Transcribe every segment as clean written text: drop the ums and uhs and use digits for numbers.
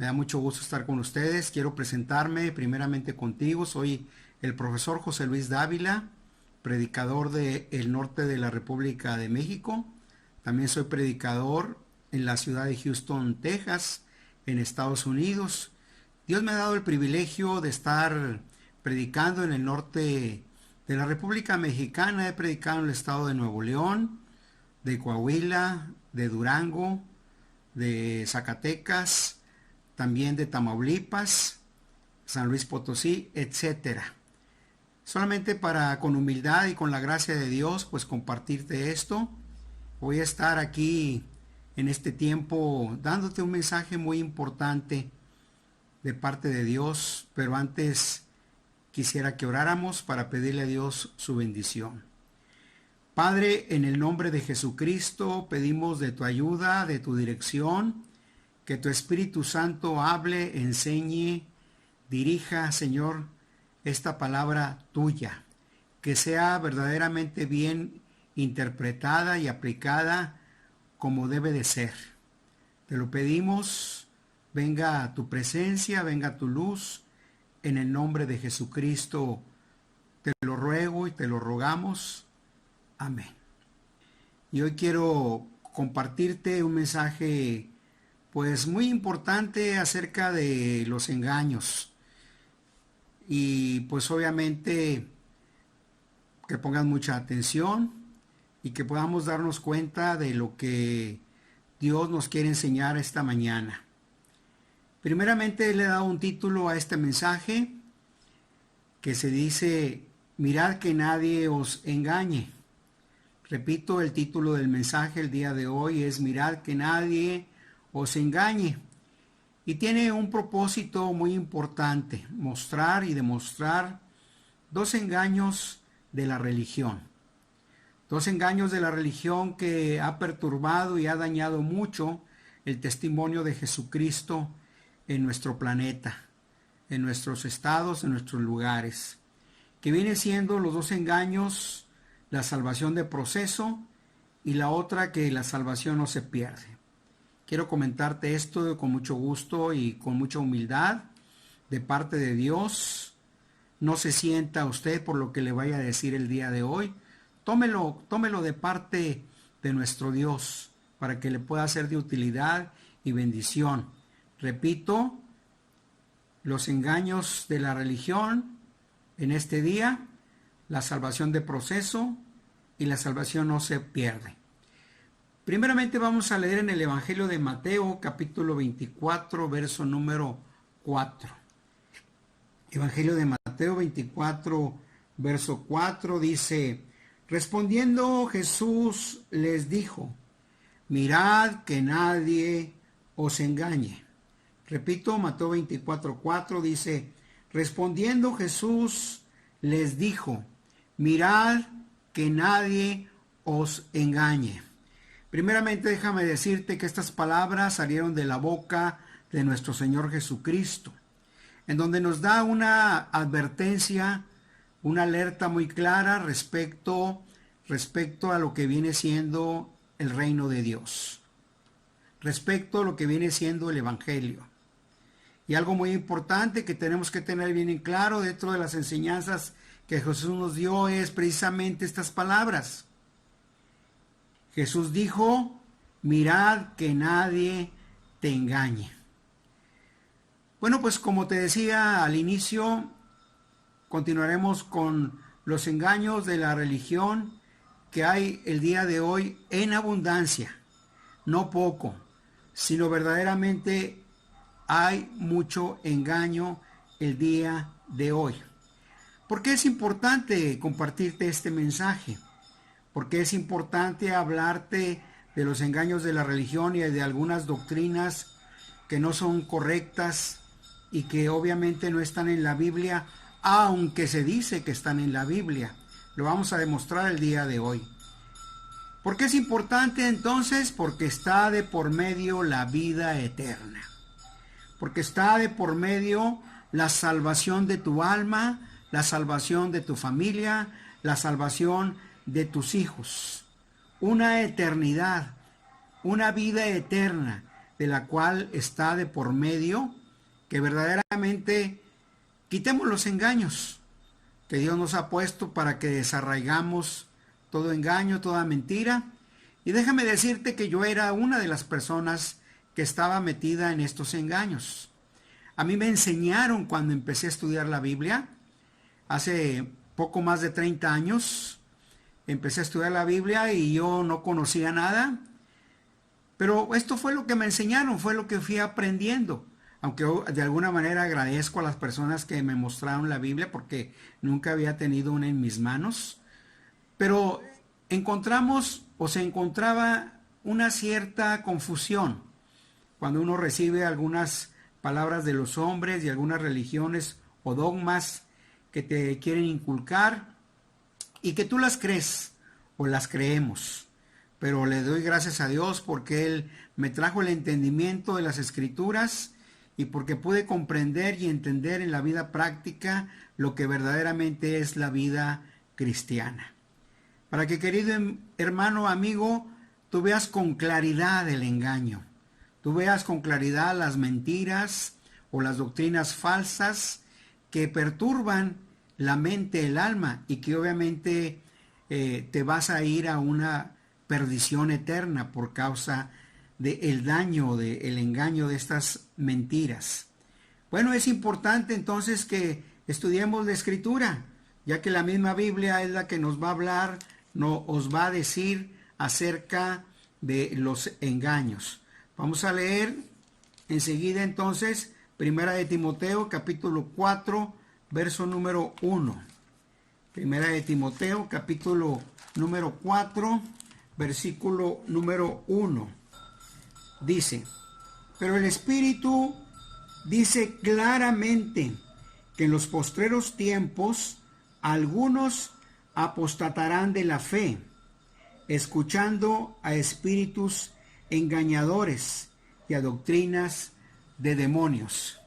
Me da mucho gusto estar con ustedes. Quiero presentarme primeramente contigo. Soy el profesor José Luis Dávila, predicador del norte de la República de México. También soy predicador en la ciudad de Houston, Texas, en Estados Unidos. Dios me ha dado el privilegio de estar predicando en el norte de la República Mexicana. He predicado en el estado de Nuevo León, de Coahuila, de Durango, de Zacatecas, también de Tamaulipas, San Luis Potosí, etcétera. Solamente para, con humildad y con la gracia de Dios, pues compartirte esto. Voy a estar aquí en este tiempo dándote un mensaje muy importante de parte de Dios, pero antes quisiera que oráramos para pedirle a Dios su bendición. Padre, en el nombre de Jesucristo, pedimos de tu ayuda, de tu dirección, que tu Espíritu Santo hable, enseñe, dirija, Señor, esta palabra tuya, que sea verdaderamente bien interpretada y aplicada como debe de ser. Te lo pedimos, venga a tu presencia, venga a tu luz, en el nombre de Jesucristo te lo ruego y te lo rogamos. Amén. Y hoy quiero compartirte un mensaje pues muy importante acerca de los engaños. Y pues obviamente que pongan mucha atención y que podamos darnos cuenta de lo que Dios nos quiere enseñar esta mañana. Primeramente le he dado un título a este mensaje que se dice: mirad que nadie os engañe. Repito, el título del mensaje el día de hoy es mirad que nadie os engañe. Y tiene un propósito muy importante: mostrar y demostrar dos engaños de la religión. Dos engaños de la religión que ha perturbado y ha dañado mucho el testimonio de Jesucristo en nuestro planeta, en nuestros estados, en nuestros lugares. Que viene siendo los dos engaños: la salvación de proceso y la otra, que la salvación no se pierde. Quiero comentarte esto con mucho gusto y con mucha humildad de parte de Dios. No se sienta usted por lo que le vaya a decir el día de hoy. Tómelo de parte de nuestro Dios para que le pueda ser de utilidad y bendición. Repito, los engaños de la religión en este día: la salvación de proceso y la salvación no se pierde. Primeramente vamos a leer en el Evangelio de Mateo, capítulo 24, verso número 4. Evangelio de Mateo 24, verso 4 dice: respondiendo Jesús les dijo: mirad que nadie os engañe. Repito, Mateo 24, 4 dice: respondiendo Jesús les dijo: mirad que nadie os engañe. Primeramente déjame decirte que estas palabras salieron de la boca de nuestro Señor Jesucristo, en donde nos da una advertencia, una alerta muy clara respecto a lo que viene siendo el reino de Dios, respecto a lo que viene siendo el Evangelio. Y algo muy importante que tenemos que tener bien en claro dentro de las enseñanzas que Jesús nos dio es precisamente estas palabras. Jesús dijo: mirad que nadie te engañe. Bueno, pues como te decía al inicio, continuaremos con los engaños de la religión que hay el día de hoy en abundancia. No poco, sino verdaderamente hay mucho engaño el día de hoy. ¿Por qué es importante compartirte este mensaje? Porque es importante hablarte de los engaños de la religión y de algunas doctrinas que no son correctas y que obviamente no están en la Biblia, aunque se dice que están en la Biblia. Lo vamos a demostrar el día de hoy. ¿Por qué es importante entonces? Porque está de por medio la vida eterna. Porque está de por medio la salvación de tu alma, la salvación de tu familia, la salvación de tus hijos. Una eternidad, una vida eterna, de la cual está de por medio, que verdaderamente quitemos los engaños que Dios nos ha puesto para que desarraigamos todo engaño, toda mentira. Y déjame decirte que yo era una de las personas que estaba metida en estos engaños. A mí me enseñaron cuando empecé a estudiar la Biblia, hace poco más de 30 años, empecé a estudiar la Biblia y yo no conocía nada, pero esto fue lo que me enseñaron, fue lo que fui aprendiendo. Aunque de alguna manera agradezco a las personas que me mostraron la Biblia porque nunca había tenido una en mis manos. Pero encontramos o se encontraba una cierta confusión cuando uno recibe algunas palabras de los hombres y algunas religiones o dogmas que te quieren inculcar y que tú las crees o las creemos. Pero le doy gracias a Dios porque Él me trajo el entendimiento de las Escrituras y porque pude comprender y entender en la vida práctica lo que verdaderamente es la vida cristiana. Para que, querido hermano, amigo, tú veas con claridad el engaño, tú veas con claridad las mentiras o las doctrinas falsas que perturban la mente, el alma, y que obviamente te vas a ir a una perdición eterna por causa del daño, del engaño de estas mentiras. Bueno, es importante entonces que estudiemos la Escritura, ya que la misma Biblia es la que nos va a hablar, os va a decir acerca de los engaños. Vamos a leer enseguida entonces Primera de Timoteo, capítulo 4, verso número 1. Primera de Timoteo, capítulo número 4, versículo número 1. Dice, pero el Espíritu dice claramente que en los postreros tiempos algunos apostatarán de la fe, escuchando a espíritus engañadores y a doctrinas de demonios.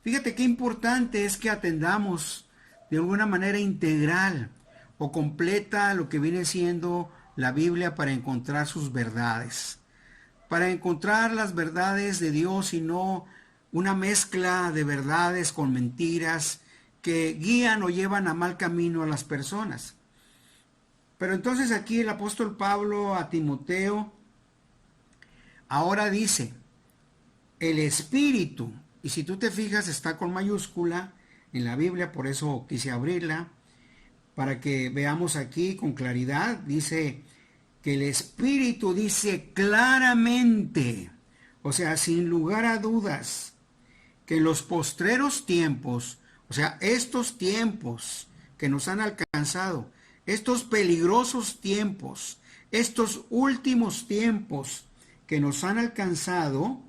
Fíjate qué importante es que atendamos de alguna manera integral o completa lo que viene siendo la Biblia para encontrar sus verdades, para encontrar las verdades de Dios y no una mezcla de verdades con mentiras que guían o llevan a mal camino a las personas. Pero entonces aquí el apóstol Pablo a Timoteo ahora dice, el Espíritu, y si tú te fijas está con mayúscula en la Biblia, por eso quise abrirla, para que veamos aquí con claridad, dice que el Espíritu dice claramente, o sea, sin lugar a dudas, que en los postreros tiempos, o sea, estos tiempos que nos han alcanzado, estos peligrosos tiempos, estos últimos tiempos que nos han alcanzado,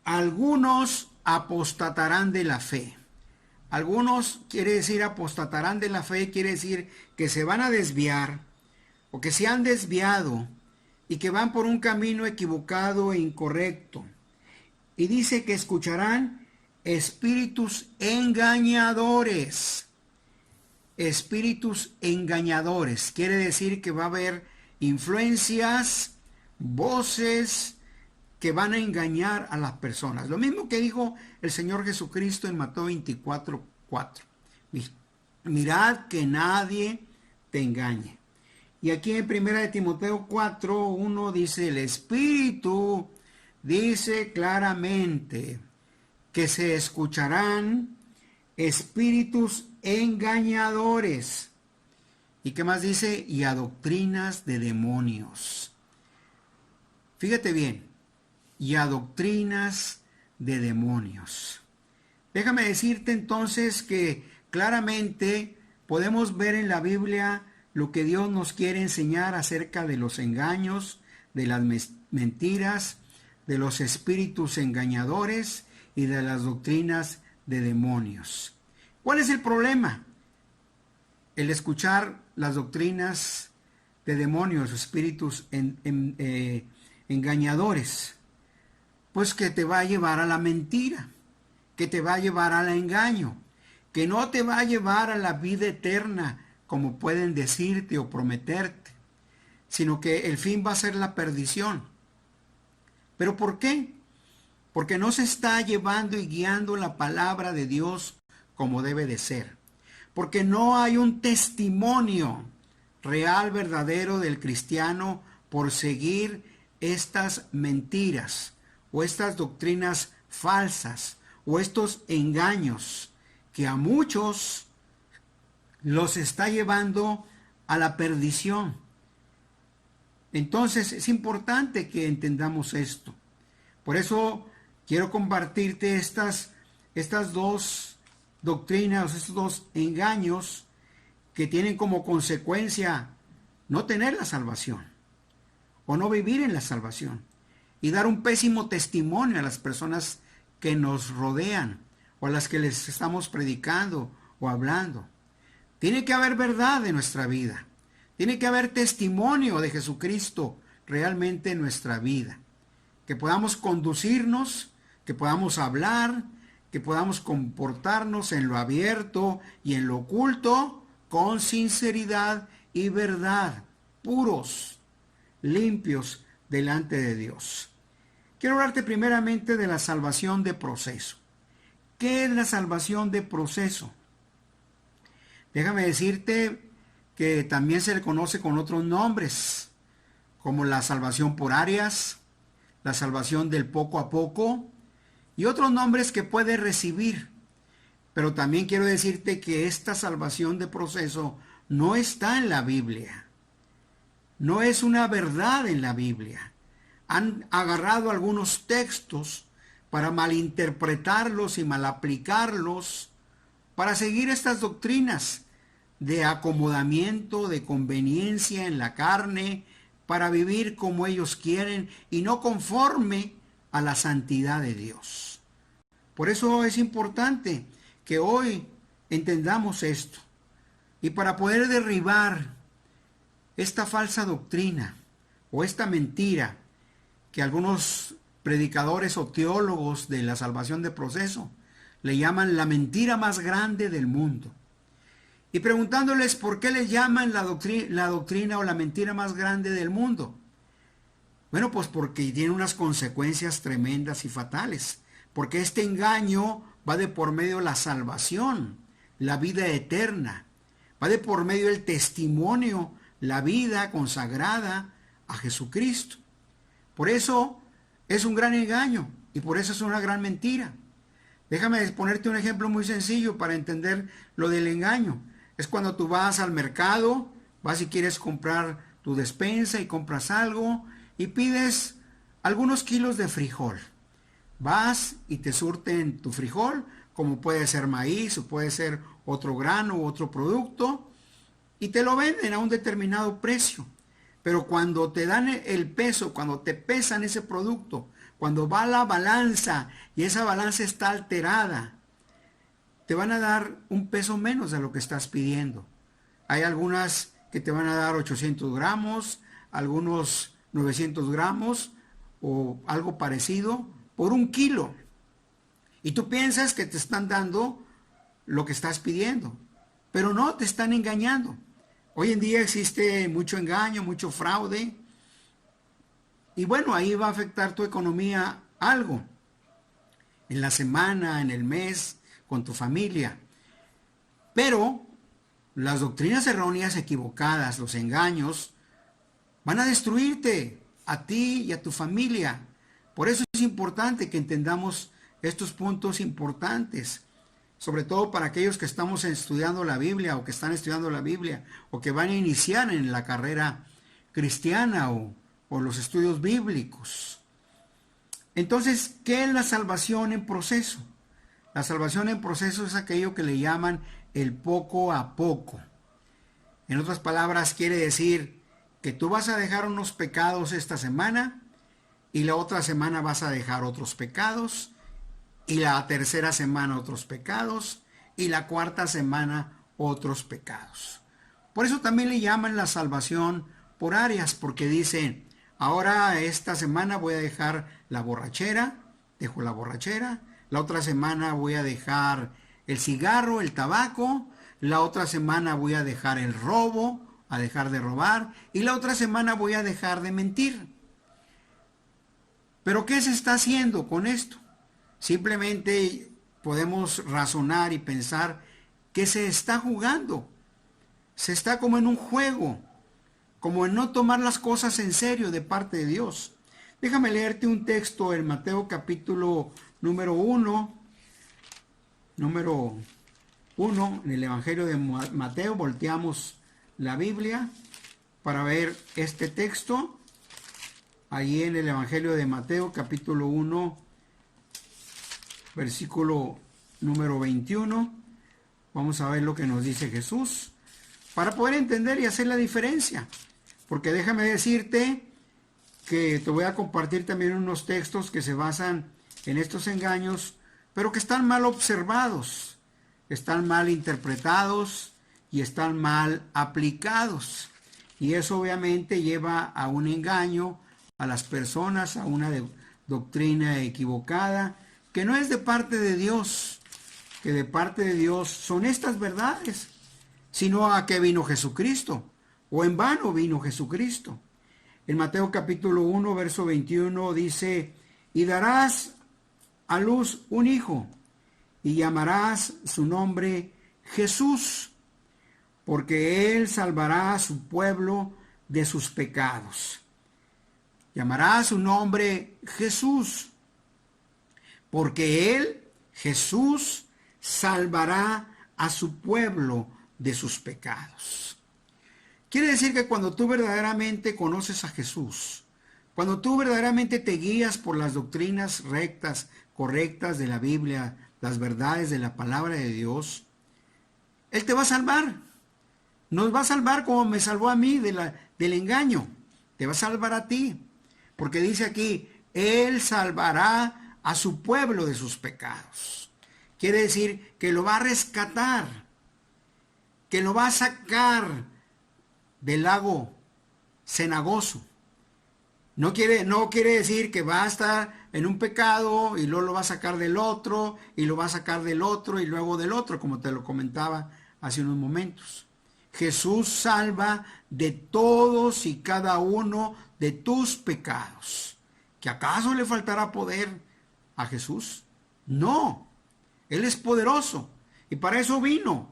algunos apostatarán de la fe. Algunos quiere decir apostatarán de la fe, quiere decir que se van a desviar o que se han desviado y que van por un camino equivocado e incorrecto. Y dice que escucharán espíritus engañadores. Espíritus engañadores. Quiere decir que va a haber influencias, voces que van a engañar a las personas. Lo mismo que dijo el Señor Jesucristo en Mateo 24:4. Mirad que nadie te engañe. Y aquí en 1 de Timoteo 4:1 dice, el Espíritu dice claramente que se escucharán espíritus engañadores. ¿Y qué más dice? Y a doctrinas de demonios. Fíjate bien, y a doctrinas de demonios. Déjame decirte entonces que claramente podemos ver en la Biblia lo que Dios nos quiere enseñar acerca de los engaños, de las mentiras, de los espíritus engañadores y de las doctrinas de demonios. ¿Cuál es el problema? El escuchar las doctrinas de demonios, espíritus engañadores, pues que te va a llevar a la mentira, que te va a llevar al engaño, que no te va a llevar a la vida eterna, como pueden decirte o prometerte, sino que el fin va a ser la perdición. ¿Pero por qué? Porque no se está llevando y guiando la palabra de Dios como debe de ser. Porque no hay un testimonio real, verdadero del cristiano por seguir estas mentiras o estas doctrinas falsas o estos engaños que a muchos los está llevando a la perdición. Entonces es importante que entendamos esto. Por eso quiero compartirte estas dos doctrinas, estos dos engaños que tienen como consecuencia no tener la salvación o no vivir en la salvación y dar un pésimo testimonio a las personas que nos rodean o a las que les estamos predicando o hablando. Tiene que haber verdad en nuestra vida. Tiene que haber testimonio de Jesucristo realmente en nuestra vida. Que podamos conducirnos, que podamos hablar, que podamos comportarnos en lo abierto y en lo oculto con sinceridad y verdad, puros, limpios delante de Dios. Quiero hablarte primeramente de la salvación de proceso. ¿Qué es la salvación de proceso? Déjame decirte que también se le conoce con otros nombres, como la salvación por áreas, la salvación del poco a poco y otros nombres que puedes recibir. Pero también quiero decirte que esta salvación de proceso no está en la Biblia. No es una verdad en la Biblia. Han agarrado algunos textos para malinterpretarlos y malaplicarlos para seguir estas doctrinas de acomodamiento, de conveniencia en la carne, para vivir como ellos quieren y no conforme a la santidad de Dios. Por eso es importante que hoy entendamos esto. Y para poder derribar esta falsa doctrina o esta mentira que algunos predicadores o teólogos de la salvación de proceso le llaman la mentira más grande del mundo. Y preguntándoles por qué le llaman la doctrina o la mentira más grande del mundo. Bueno, pues porque tiene unas consecuencias tremendas y fatales. Porque este engaño va de por medio de la salvación, la vida eterna. Va de por medio del testimonio, la vida consagrada a Jesucristo. Por eso es un gran engaño y por eso es una gran mentira. Déjame ponerte un ejemplo muy sencillo para entender lo del engaño. Es cuando tú vas al mercado, vas y quieres comprar tu despensa y compras algo y pides algunos kilos de frijol. Vas y te surten tu frijol, como puede ser maíz o puede ser otro grano u otro producto, y te lo venden a un determinado precio. Pero cuando te dan el peso, cuando te pesan ese producto, cuando va la balanza y esa balanza está alterada, te van a dar un peso menos de lo que estás pidiendo. Hay algunas que te van a dar 800 gramos, algunos 900 gramos o algo parecido por un kilo. Y tú piensas que te están dando lo que estás pidiendo, pero no, te están engañando. Hoy en día existe mucho engaño, mucho fraude. Y bueno, ahí va a afectar tu economía algo. En la semana, en el mes, con tu familia. Pero las doctrinas erróneas, equivocadas, los engaños, van a destruirte a ti y a tu familia. Por eso es importante que entendamos estos puntos importantes. Sobre todo para aquellos que estamos estudiando la Biblia o que están estudiando la Biblia o que van a iniciar en la carrera cristiana o los estudios bíblicos. Entonces, ¿qué es la salvación en proceso? La salvación en proceso es aquello que le llaman el poco a poco. En otras palabras, quiere decir que tú vas a dejar unos pecados esta semana y la otra semana vas a dejar otros pecados y la tercera semana otros pecados y la cuarta semana otros pecados. Por eso también le llaman la salvación por áreas, porque dicen, ahora esta semana voy a dejar la borrachera, dejo la borrachera, la otra semana voy a dejar el cigarro, el tabaco, la otra semana voy a dejar el robo, a dejar de robar, y la otra semana voy a dejar de mentir. Pero ¿qué se está haciendo con esto? Simplemente podemos razonar y pensar que se está jugando. Se está como en un juego, como en no tomar las cosas en serio de parte de Dios. Déjame leerte un texto en Mateo capítulo número 1, en el Evangelio de Mateo. Volteamos la Biblia para ver este texto. Allí en el Evangelio de Mateo capítulo 1, versículo número 21. Vamos a ver lo que nos dice Jesús para poder entender y hacer la diferencia. Porque déjame decirte que te voy a compartir también unos textos que se basan en estos engaños, pero que están mal observados, están mal interpretados y están mal aplicados. Y eso obviamente lleva a un engaño a las personas, a una doctrina equivocada, que no es de parte de Dios, que de parte de Dios son estas verdades, sino a que vino Jesucristo, o en vano vino Jesucristo. En Mateo capítulo 1, verso 21 dice, y darás a luz un hijo, y llamarás su nombre Jesús, porque él salvará a su pueblo de sus pecados. Llamará su nombre Jesús, porque él, Jesús, salvará a su pueblo de sus pecados. Quiere decir que cuando tú verdaderamente conoces a Jesús, cuando tú verdaderamente te guías por las doctrinas rectas, correctas de la Biblia, las verdades de la palabra de Dios, Él te va a salvar. Nos va a salvar como me salvó a mí del engaño. Te va a salvar a ti. Porque dice aquí, Él salvará a su pueblo de sus pecados. Quiere decir que lo va a rescatar, que lo va a sacar del lago cenagoso. No quiere decir que va a estar en un pecado y luego lo va a sacar del otro y lo va a sacar del otro y luego del otro, como te lo comentaba hace unos momentos. Jesús salva de todos y cada uno de tus pecados. ¿Que acaso le faltará poder a Jesús? No, Él es poderoso y para eso vino,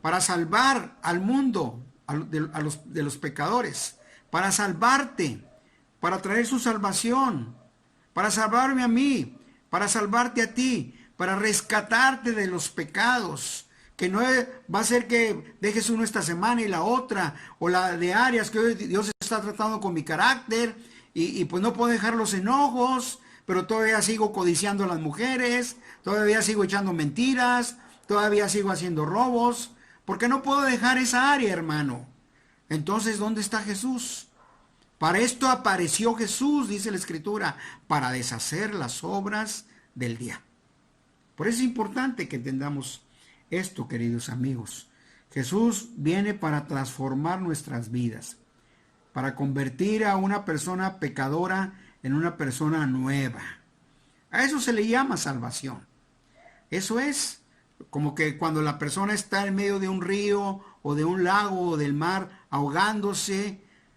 para salvar al mundo de los pecadores, para salvarte, para traer su salvación, para salvarme a mí, para salvarte a ti, para rescatarte de los pecados, que no va a ser que dejes uno esta semana y la otra, o la de áreas que hoy Dios está tratando con mi carácter, y pues no puedo dejar los enojos, pero todavía sigo codiciando a las mujeres, todavía sigo echando mentiras, todavía sigo haciendo robos, porque no puedo dejar esa área, hermano. Entonces, ¿dónde está Jesús? Para esto apareció Jesús, dice la Escritura, para deshacer las obras del día. Por eso es importante que entendamos esto, queridos amigos. Jesús viene para transformar nuestras vidas, para convertir a una persona pecadora en una persona nueva. A eso se le llama salvación. Eso es como que cuando la persona está en medio de un río o de un lago o del mar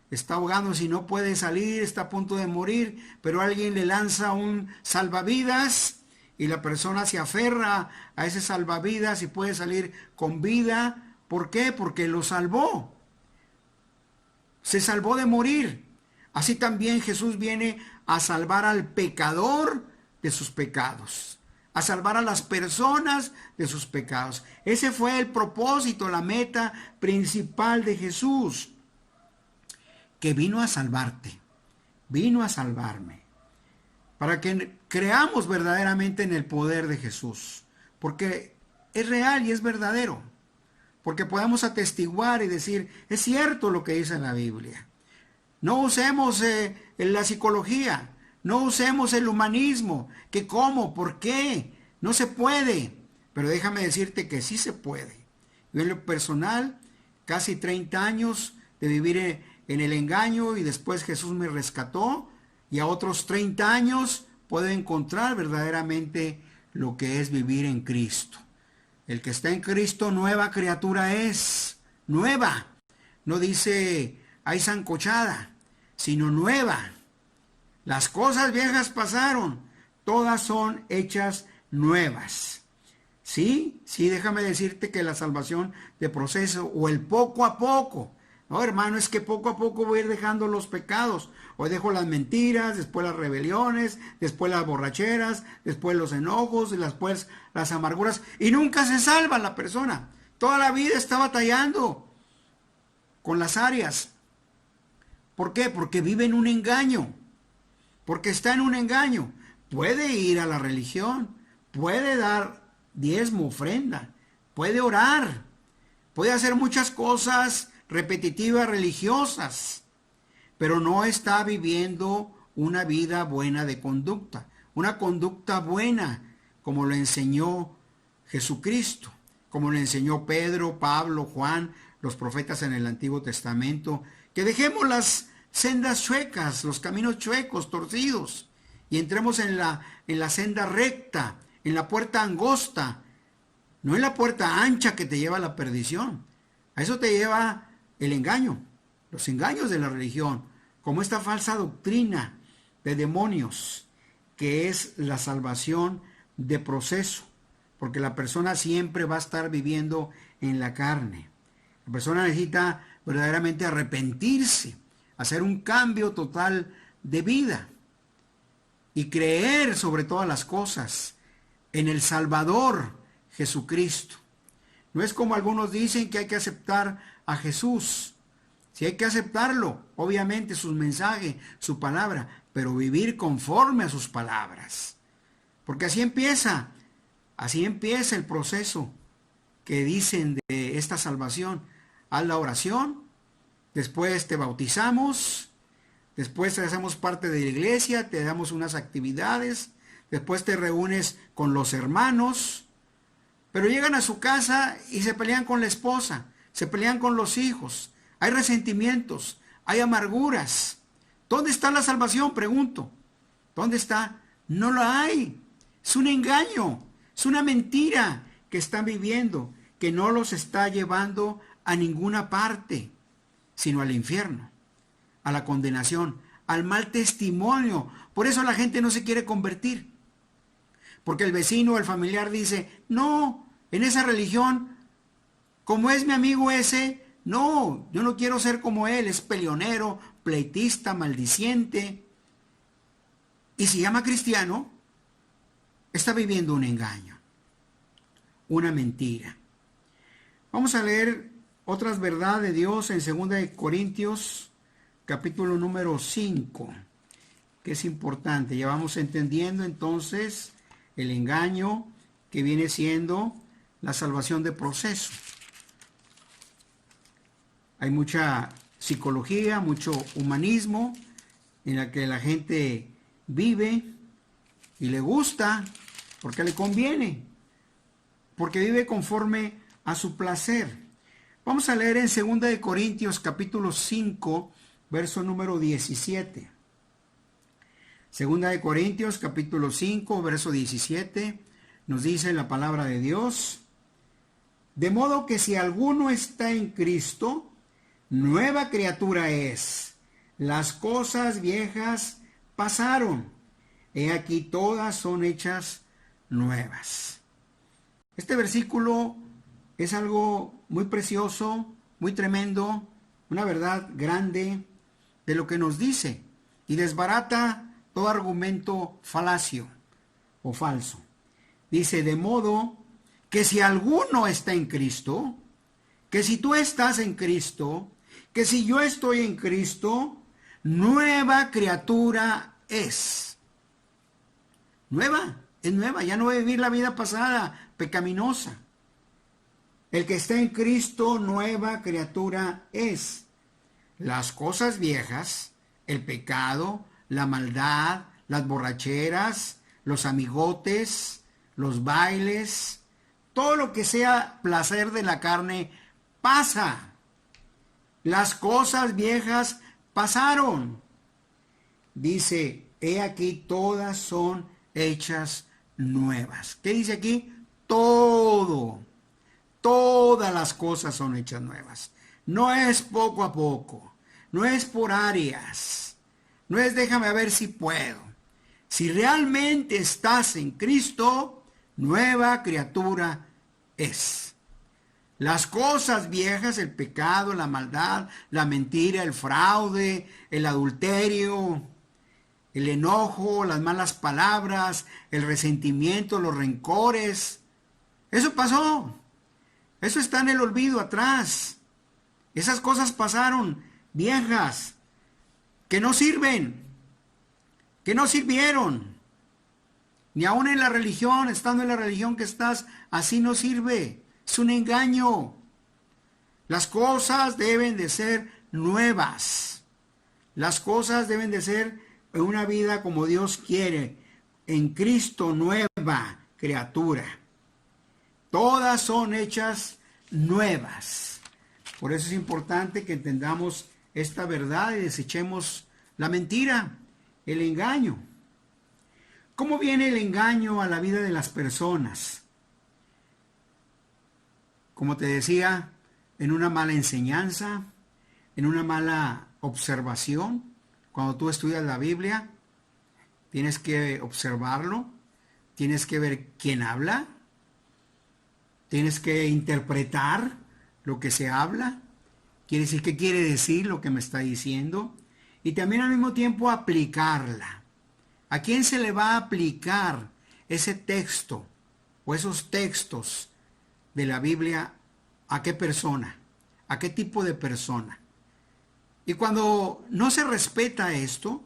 está ahogándose y no puede salir, está a punto de morir, pero alguien le lanza un salvavidas y la persona se aferra a ese salvavidas y puede salir con vida. ¿Por qué? Porque lo salvó. Se salvó de morir. Así también Jesús viene a salvar al pecador de sus pecados, a salvar a las personas de sus pecados. Ese fue el propósito, la meta principal de Jesús, que vino a salvarte, vino a salvarme, para que creamos verdaderamente en el poder de Jesús, porque es real y es verdadero, porque podemos atestiguar y decir, es cierto lo que dice la Biblia. No usemos la psicología, no usemos el humanismo, que cómo, por qué, no se puede. Pero déjame decirte que sí se puede. Yo en lo personal, casi 30 años de vivir en el engaño y después Jesús me rescató, y a otros 30 años puedo encontrar verdaderamente lo que es vivir en Cristo. El que está en Cristo, nueva criatura es, nueva. No dice hay sancochada, sino nueva. Las cosas viejas pasaron, todas son hechas nuevas. Sí, déjame decirte que la salvación de proceso o el poco a poco. No, hermano, es que poco a poco voy a ir dejando los pecados. Hoy dejo las mentiras, después las rebeliones, después las borracheras, después los enojos, y después las amarguras. Y nunca se salva la persona. Toda la vida está batallando con las áreas. ¿Por qué? Porque vive en un engaño. Porque está en un engaño. Puede ir a la religión, puede dar diezmo, ofrenda, puede orar, puede hacer muchas cosas repetitivas religiosas, pero no está viviendo una vida buena de conducta, una conducta buena como lo enseñó Jesucristo, como lo enseñó Pedro, Pablo, Juan, los profetas en el Antiguo Testamento, que dejemos las sendas chuecas, los caminos chuecos, torcidos, y entremos en la senda recta, en la puerta angosta, no en la puerta ancha que te lleva a la perdición. A eso te lleva el engaño, los engaños de la religión, como esta falsa doctrina de demonios, que es la salvación de proceso, porque la persona siempre va a estar viviendo en la carne. La persona necesita verdaderamente arrepentirse, hacer un cambio total de vida y creer sobre todas las cosas en el Salvador Jesucristo. No es como algunos dicen que hay que aceptar a Jesús. Sí hay que aceptarlo, obviamente, sus mensajes, su palabra, pero vivir conforme a sus palabras. Porque así empieza el proceso que dicen de esta salvación. Haz la oración, después te bautizamos, después te hacemos parte de la iglesia, te damos unas actividades, después te reúnes con los hermanos, pero llegan a su casa y se pelean con la esposa, se pelean con los hijos, hay resentimientos, hay amarguras. ¿Dónde está la salvación? Pregunto. ¿Dónde está? No la hay. Es un engaño, es una mentira que están viviendo, que no los está llevando a ninguna parte, sino al infierno, a la condenación, al mal testimonio. Por eso la gente no se quiere convertir. Porque el vecino o el familiar dice, no, en esa religión, como es mi amigo ese, no, yo no quiero ser como él, es peleonero, pleitista, maldiciente. Y se llama cristiano, está viviendo un engaño, una mentira. Vamos a leer otras verdades de Dios en 2 Corintios, capítulo número 5, que es importante. Ya vamos entendiendo entonces el engaño que viene siendo la salvación de proceso. Hay mucha psicología, mucho humanismo en la que la gente vive y le gusta porque le conviene, porque vive conforme a su placer. Vamos a leer en 2 Corintios capítulo 5, verso número 17. 2 Corintios capítulo 5, verso 17, nos dice la palabra de Dios: de modo que si alguno está en Cristo, nueva criatura es. Las cosas viejas pasaron, he aquí todas son hechas nuevas. Este versículo es algo muy precioso, muy tremendo, una verdad grande de lo que nos dice y desbarata todo argumento falacio o falso. Dice, de modo que si alguno está en Cristo, que si tú estás en Cristo, que si yo estoy en Cristo, nueva criatura es. Nueva, es nueva, ya no va a vivir la vida pasada pecaminosa. El que está en Cristo, nueva criatura es. Las cosas viejas, el pecado, la maldad, las borracheras, los amigotes, los bailes, todo lo que sea placer de la carne, pasa. Las cosas viejas pasaron. Dice, he aquí todas son hechas nuevas. ¿Qué dice aquí? Todo. Todas las cosas son hechas nuevas. No es poco a poco. No es por áreas. No es déjame ver si puedo. Si realmente estás en Cristo, nueva criatura es. Las cosas viejas, el pecado, la maldad, la mentira, el fraude, el adulterio, el enojo, las malas palabras, el resentimiento, los rencores, eso pasó. Eso está en el olvido atrás. Esas cosas pasaron, viejas, que no sirven, que no sirvieron. Ni aún en la religión, estando en la religión que estás, así no sirve. Es un engaño. Las cosas deben de ser nuevas. Las cosas deben de ser en una vida como Dios quiere. En Cristo, nueva criatura. Todas son hechas nuevas. Por eso es importante que entendamos esta verdad y desechemos la mentira, el engaño. ¿Cómo viene el engaño a la vida de las personas? Como te decía, en una mala enseñanza, en una mala observación. Cuando tú estudias la Biblia, tienes que observarlo, tienes que ver quién habla, tienes que interpretar lo que se habla, quiere decir qué quiere decir lo que me está diciendo, y también al mismo tiempo aplicarla. ¿A quién se le va a aplicar ese texto o esos textos de la Biblia? ¿A qué persona? ¿A qué tipo de persona? Y cuando no se respeta esto,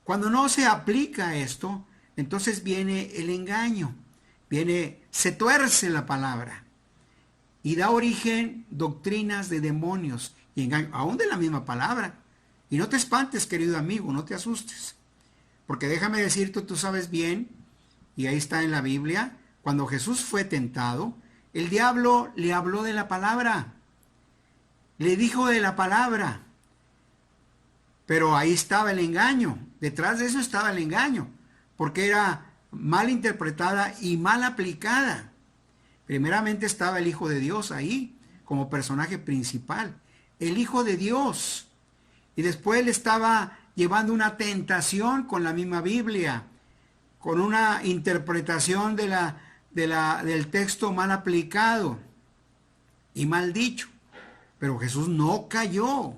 cuando no se aplica esto, entonces viene el engaño, se tuerce la palabra y da origen doctrinas de demonios y engaño, aún de la misma palabra. Y no te espantes, querido amigo, no te asustes. Porque déjame decirte, tú sabes bien, y ahí está en la Biblia, cuando Jesús fue tentado, el diablo le habló de la palabra, le dijo de la palabra, pero ahí estaba el engaño, detrás de eso estaba el engaño, porque era mal interpretada y mal aplicada. Primeramente estaba el Hijo de Dios ahí, como personaje principal, el Hijo de Dios, y después le estaba llevando una tentación con la misma Biblia, con una interpretación del texto mal aplicado y mal dicho. Pero Jesús no cayó.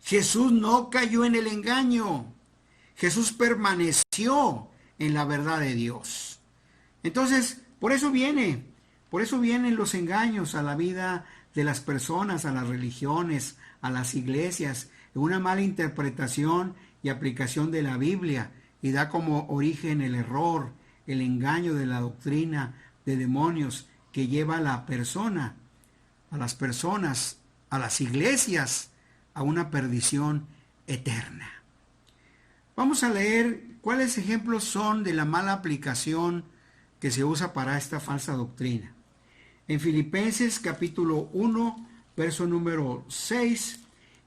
Jesús no cayó en el engaño. Jesús permaneció en la verdad de Dios. Entonces, por eso vienen los engaños a la vida de las personas, a las religiones, a las iglesias, una mala interpretación y aplicación de la Biblia, y da como origen el error, el engaño de la doctrina de demonios que lleva a la persona, a las personas, a las iglesias, a una perdición eterna. Vamos a leer cuáles ejemplos son de la mala aplicación que se usa para esta falsa doctrina. En Filipenses capítulo 1, verso número 6,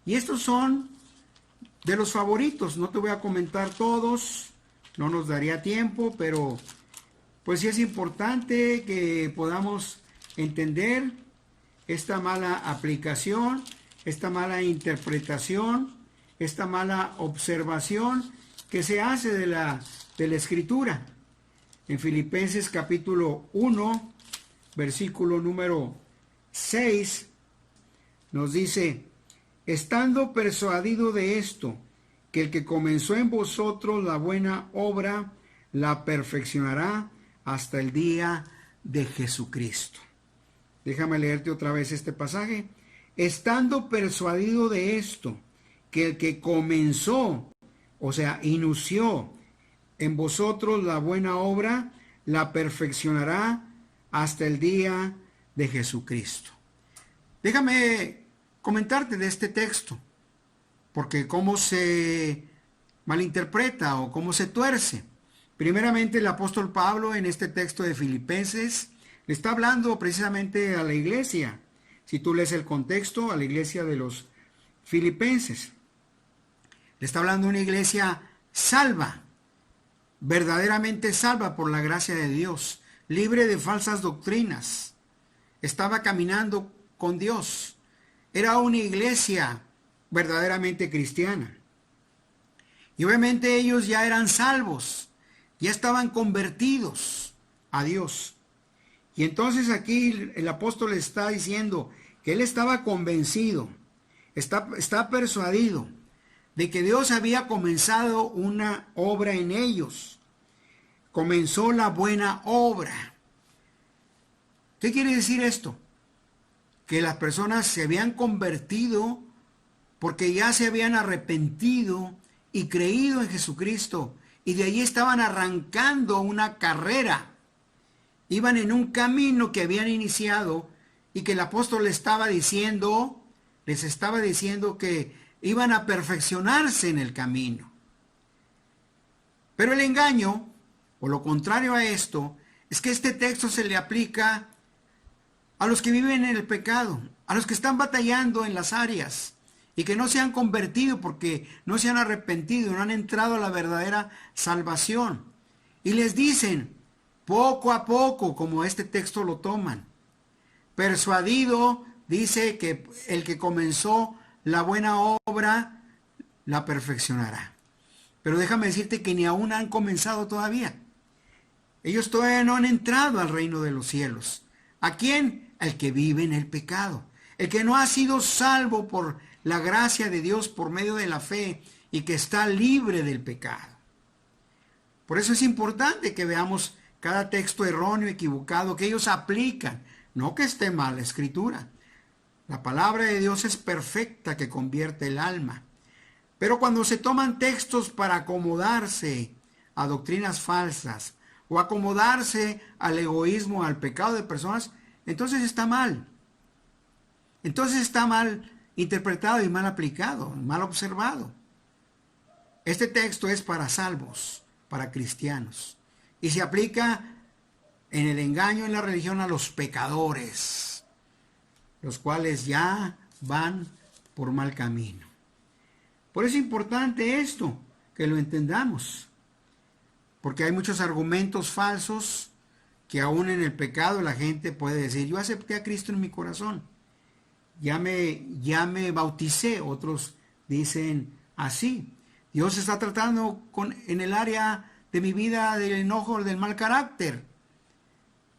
y estos son de los favoritos. No te voy a comentar todos, no nos daría tiempo, pero pues sí es importante que podamos entender esta mala aplicación, esta mala interpretación, esta mala observación que se hace de la Escritura. En Filipenses capítulo 1, versículo número 6, nos dice: estando persuadido de esto, que el que comenzó en vosotros la buena obra, la perfeccionará hasta el día de Jesucristo. Déjame leerte otra vez este pasaje. Estando persuadido de esto, que el que comenzó, o sea, inició en vosotros la buena obra, la perfeccionará hasta el día de Jesucristo. Déjame comentarte de este texto, porque cómo se malinterpreta o cómo se tuerce. Primeramente, el apóstol Pablo en este texto de Filipenses le está hablando precisamente a la iglesia. Si tú lees el contexto, a la iglesia de los filipenses. Le está hablando a una iglesia salva, verdaderamente salva por la gracia de Dios, libre de falsas doctrinas. Estaba caminando con Dios. Era una iglesia verdaderamente cristiana. Y obviamente ellos ya eran salvos, ya estaban convertidos a Dios. Y entonces aquí el apóstol está diciendo que él estaba convencido, está persuadido de que Dios había comenzado una obra en ellos. Comenzó la buena obra. ¿Qué quiere decir esto? Que las personas se habían convertido porque ya se habían arrepentido y creído en Jesucristo, y de allí estaban arrancando una carrera. Iban en un camino que habían iniciado y que el apóstol les estaba diciendo que iban a perfeccionarse en el camino. Pero el engaño, o lo contrario a esto, es que este texto se le aplica a los que viven en el pecado, a los que están batallando en las áreas y que no se han convertido porque no se han arrepentido, no han entrado a la verdadera salvación. Y les dicen, poco a poco, como este texto lo toman, persuadido, dice que el que comenzó la buena obra la perfeccionará. Pero déjame decirte que ni aún han comenzado todavía. Ellos todavía no han entrado al reino de los cielos. ¿A quién? Al que vive en el pecado. El que no ha sido salvo por la gracia de Dios por medio de la fe y que está libre del pecado. Por eso es importante que veamos cada texto erróneo, equivocado, que ellos aplican. No que esté mal la escritura. La palabra de Dios es perfecta, que convierte el alma. Pero cuando se toman textos para acomodarse a doctrinas falsas o acomodarse al egoísmo, al pecado de personas, entonces está mal. Entonces está mal interpretado y mal aplicado, mal observado. Este texto es para salvos, para cristianos, y se aplica en el engaño en la religión a los pecadores, los cuales ya van por mal camino. Por eso es importante esto, que lo entendamos, porque hay muchos argumentos falsos que aún en el pecado la gente puede decir, yo acepté a Cristo en mi corazón, ya me bauticé. Otros dicen así, Dios está tratando en el área de mi vida del enojo, del mal carácter.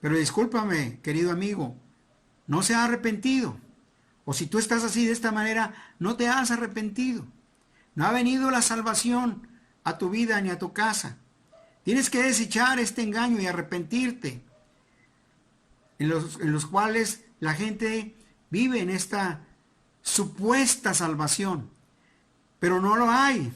Pero discúlpame, querido amigo, no se ha arrepentido. O si tú estás así de esta manera, no te has arrepentido. No ha venido la salvación a tu vida ni a tu casa. Tienes que desechar este engaño y arrepentirte, en los cuales la gente vive en esta supuesta salvación, pero no lo hay,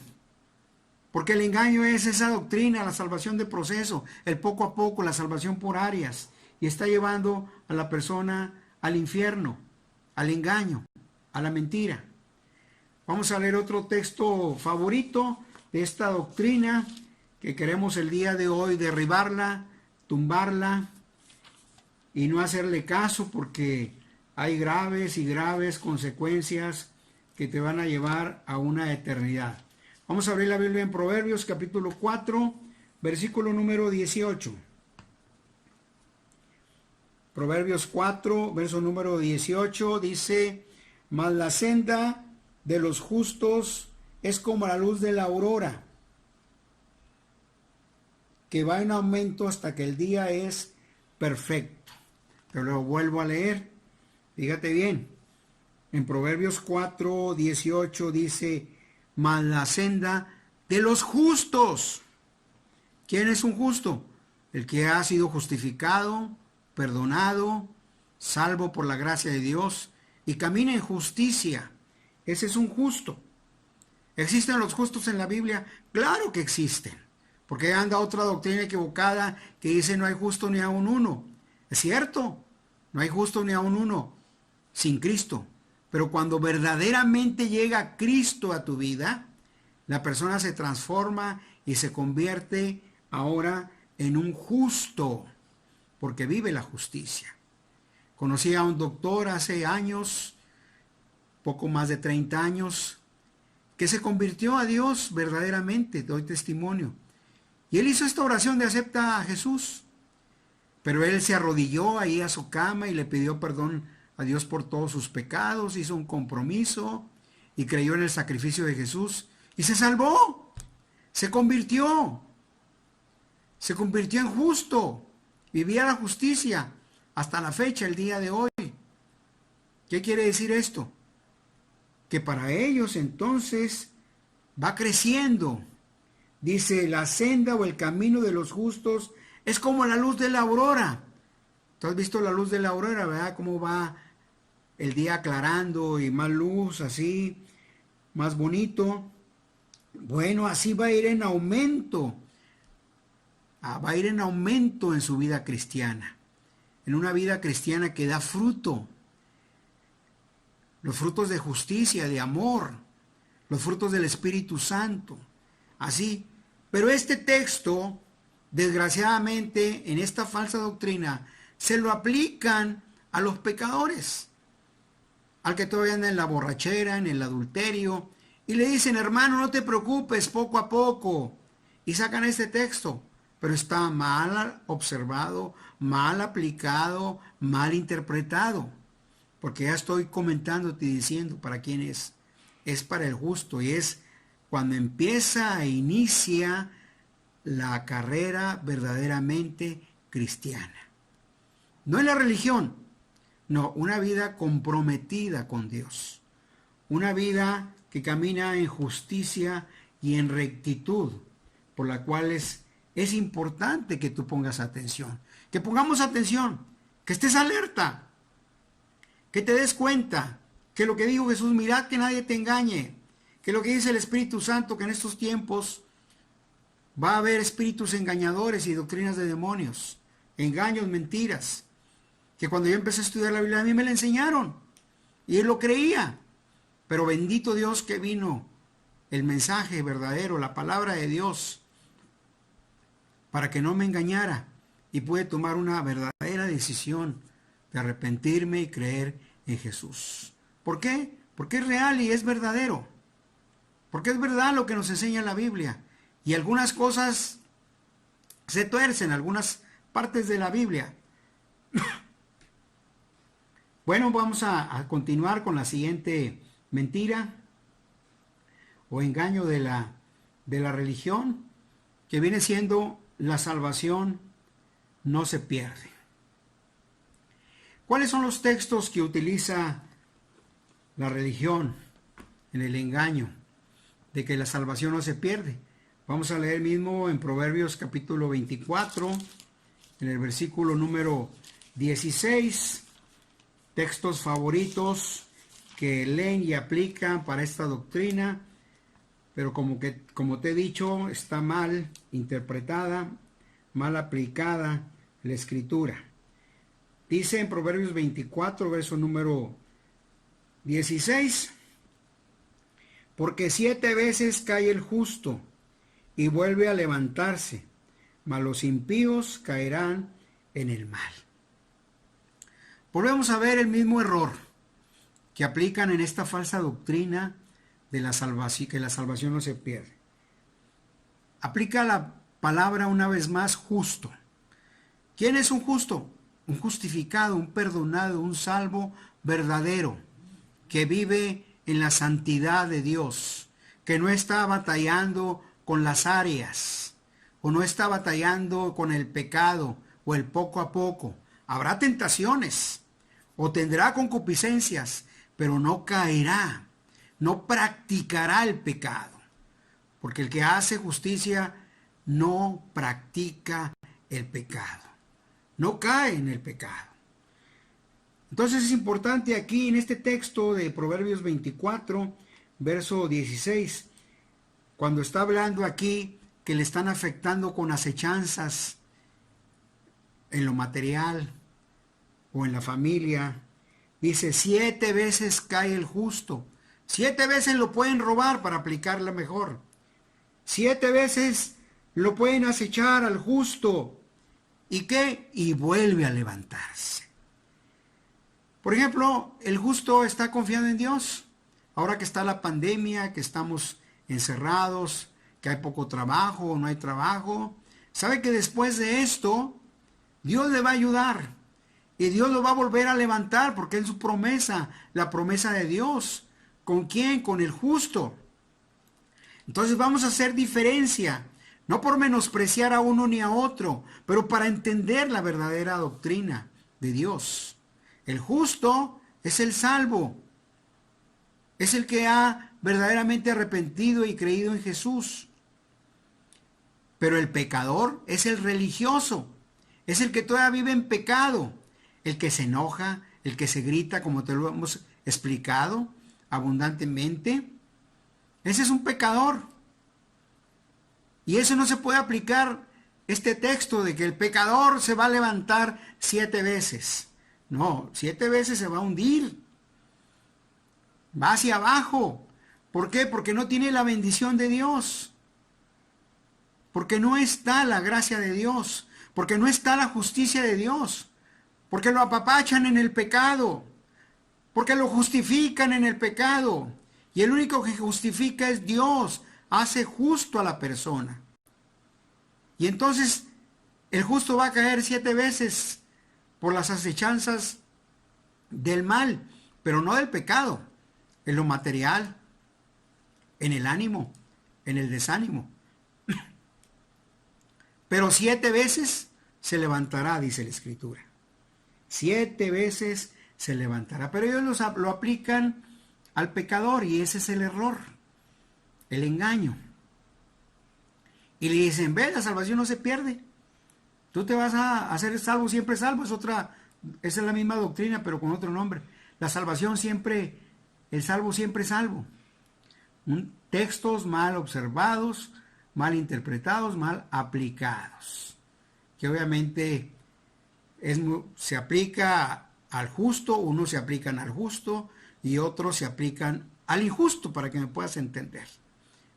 porque el engaño es esa doctrina, la salvación de proceso, el poco a poco, la salvación por áreas, y está llevando a la persona al infierno, al engaño, a la mentira. Vamos a leer otro texto favorito de esta doctrina que queremos el día de hoy derribarla, tumbarla y no hacerle caso, porque hay graves y graves consecuencias que te van a llevar a una eternidad. Vamos a abrir la Biblia en Proverbios capítulo 4, versículo número 18. Proverbios 4, verso número 18 dice, mas la senda de los justos es como la luz de la aurora, que va en aumento hasta que el día es perfecto. Pero lo vuelvo a leer. Fíjate bien. En Proverbios 4, 18 dice, mas la senda de los justos. ¿Quién es un justo? El que ha sido justificado, perdonado, salvo por la gracia de Dios y camina en justicia. Ese es un justo. ¿Existen los justos en la Biblia? Claro que existen. Porque anda otra doctrina equivocada que dice no hay justo ni aun uno. Es cierto, no hay justo ni aun uno sin Cristo. Pero cuando verdaderamente llega Cristo a tu vida, la persona se transforma y se convierte ahora en un justo, porque vive la justicia. Conocí a un doctor hace años, poco más de 30 años, que se convirtió a Dios verdaderamente, doy testimonio. Y él hizo esta oración de acepta a Jesús. Pero él se arrodilló ahí a su cama y le pidió perdón a Dios por todos sus pecados, hizo un compromiso y creyó en el sacrificio de Jesús y se salvó. Se convirtió en justo, vivía la justicia hasta la fecha, el día de hoy. ¿Qué quiere decir esto? Que para ellos entonces va creciendo. Dice, la senda o el camino de los justos es como la luz de la aurora. ¿Tú has visto la luz de la aurora, verdad? Cómo va el día aclarando y más luz, así, más bonito. Bueno, así va a ir en aumento. Va a ir en aumento en su vida cristiana. En una vida cristiana que da fruto. Los frutos de justicia, de amor. Los frutos del Espíritu Santo. Así. Pero este texto, desgraciadamente, en esta falsa doctrina, se lo aplican a los pecadores. Al que todavía anda en la borrachera, en el adulterio. Y le dicen, hermano, no te preocupes, poco a poco. Y sacan este texto. Pero está mal observado, mal aplicado, mal interpretado. Porque ya estoy comentándote y diciendo para quién es. Es para el justo y es cuando empieza e inicia la carrera verdaderamente cristiana. No en la religión, no, una vida comprometida con Dios. Una vida que camina en justicia y en rectitud, por la cual es importante que tú pongas atención. Que pongamos atención, que estés alerta, que te des cuenta que lo que dijo Jesús, mirad que nadie te engañe, que lo que dice el Espíritu Santo, que en estos tiempos va a haber espíritus engañadores y doctrinas de demonios, engaños, mentiras, que cuando yo empecé a estudiar la Biblia a mí me la enseñaron y él lo creía, pero bendito Dios que vino el mensaje verdadero, la palabra de Dios, para que no me engañara y pude tomar una verdadera decisión de arrepentirme y creer en Jesús. ¿Por qué? Porque es real y es verdadero. Porque es verdad lo que nos enseña la Biblia. Y algunas cosas se tuercen, algunas partes de la Biblia. Bueno, vamos a continuar con la siguiente mentira o engaño de la religión, que viene siendo la salvación no se pierde. ¿Cuáles son los textos que utiliza la religión en el engaño de que la salvación no se pierde? Vamos a leer mismo en Proverbios capítulo 24, en el versículo número 16, textos favoritos que leen y aplican para esta doctrina, pero como te he dicho, está mal interpretada, mal aplicada la escritura. Dice en Proverbios 24, verso número 16, porque 7 veces cae el justo y vuelve a levantarse, mas los impíos caerán en el mal. Volvemos a ver el mismo error que aplican en esta falsa doctrina de la salvación, que la salvación no se pierde. Aplica la palabra una vez más justo. ¿Quién es un justo? Un justificado, un perdonado, un salvo verdadero, que vive en la santidad de Dios, que no está batallando con las áreas, o no está batallando con el pecado, o el poco a poco. Habrá tentaciones, o tendrá concupiscencias, pero no caerá, no practicará el pecado, porque el que hace justicia no practica el pecado. No cae en el pecado. Entonces es importante aquí en este texto de Proverbios 24, verso 16, cuando está hablando aquí que le están afectando con acechanzas en lo material o en la familia, dice 7 veces cae el justo. 7 veces lo pueden robar para aplicarla mejor. 7 veces lo pueden acechar al justo. ¿Y qué? Y vuelve a levantarse. Por ejemplo, el justo está confiando en Dios. Ahora que está la pandemia, que estamos encerrados, que hay poco trabajo o no hay trabajo, sabe que después de esto, Dios le va a ayudar. Y Dios lo va a volver a levantar porque es su promesa, la promesa de Dios. ¿Con quién? Con el justo. Entonces vamos a hacer diferencia, no por menospreciar a uno ni a otro, pero para entender la verdadera doctrina de Dios. El justo es el salvo, es el que ha verdaderamente arrepentido y creído en Jesús. Pero el pecador es el religioso, es el que todavía vive en pecado, el que se enoja, el que se grita, como te lo hemos explicado abundantemente. Ese es un pecador. Y eso no se puede aplicar este texto de que el pecador se va a levantar 7 veces. No, 7 veces se va a hundir. Va hacia abajo. ¿Por qué? Porque no tiene la bendición de Dios. Porque no está la gracia de Dios. Porque no está la justicia de Dios. Porque lo apapachan en el pecado. Porque lo justifican en el pecado. Y el único que justifica es Dios. Hace justo a la persona. Y entonces el justo va a caer 7 veces por las acechanzas del mal, pero no del pecado, en lo material, en el ánimo, en el desánimo. Pero 7 veces se levantará, dice la Escritura. 7 veces se levantará. Pero ellos lo aplican al pecador y ese es el error, el engaño. Y le dicen, ve, la salvación no se pierde. Tú te vas a hacer salvo, siempre salvo. Esa es la misma doctrina, pero con otro nombre. La salvación siempre, el salvo siempre salvo. Textos mal observados, mal interpretados, mal aplicados. Que obviamente se aplica al justo, unos se aplican al justo y otros se aplican al injusto, para que me puedas entender.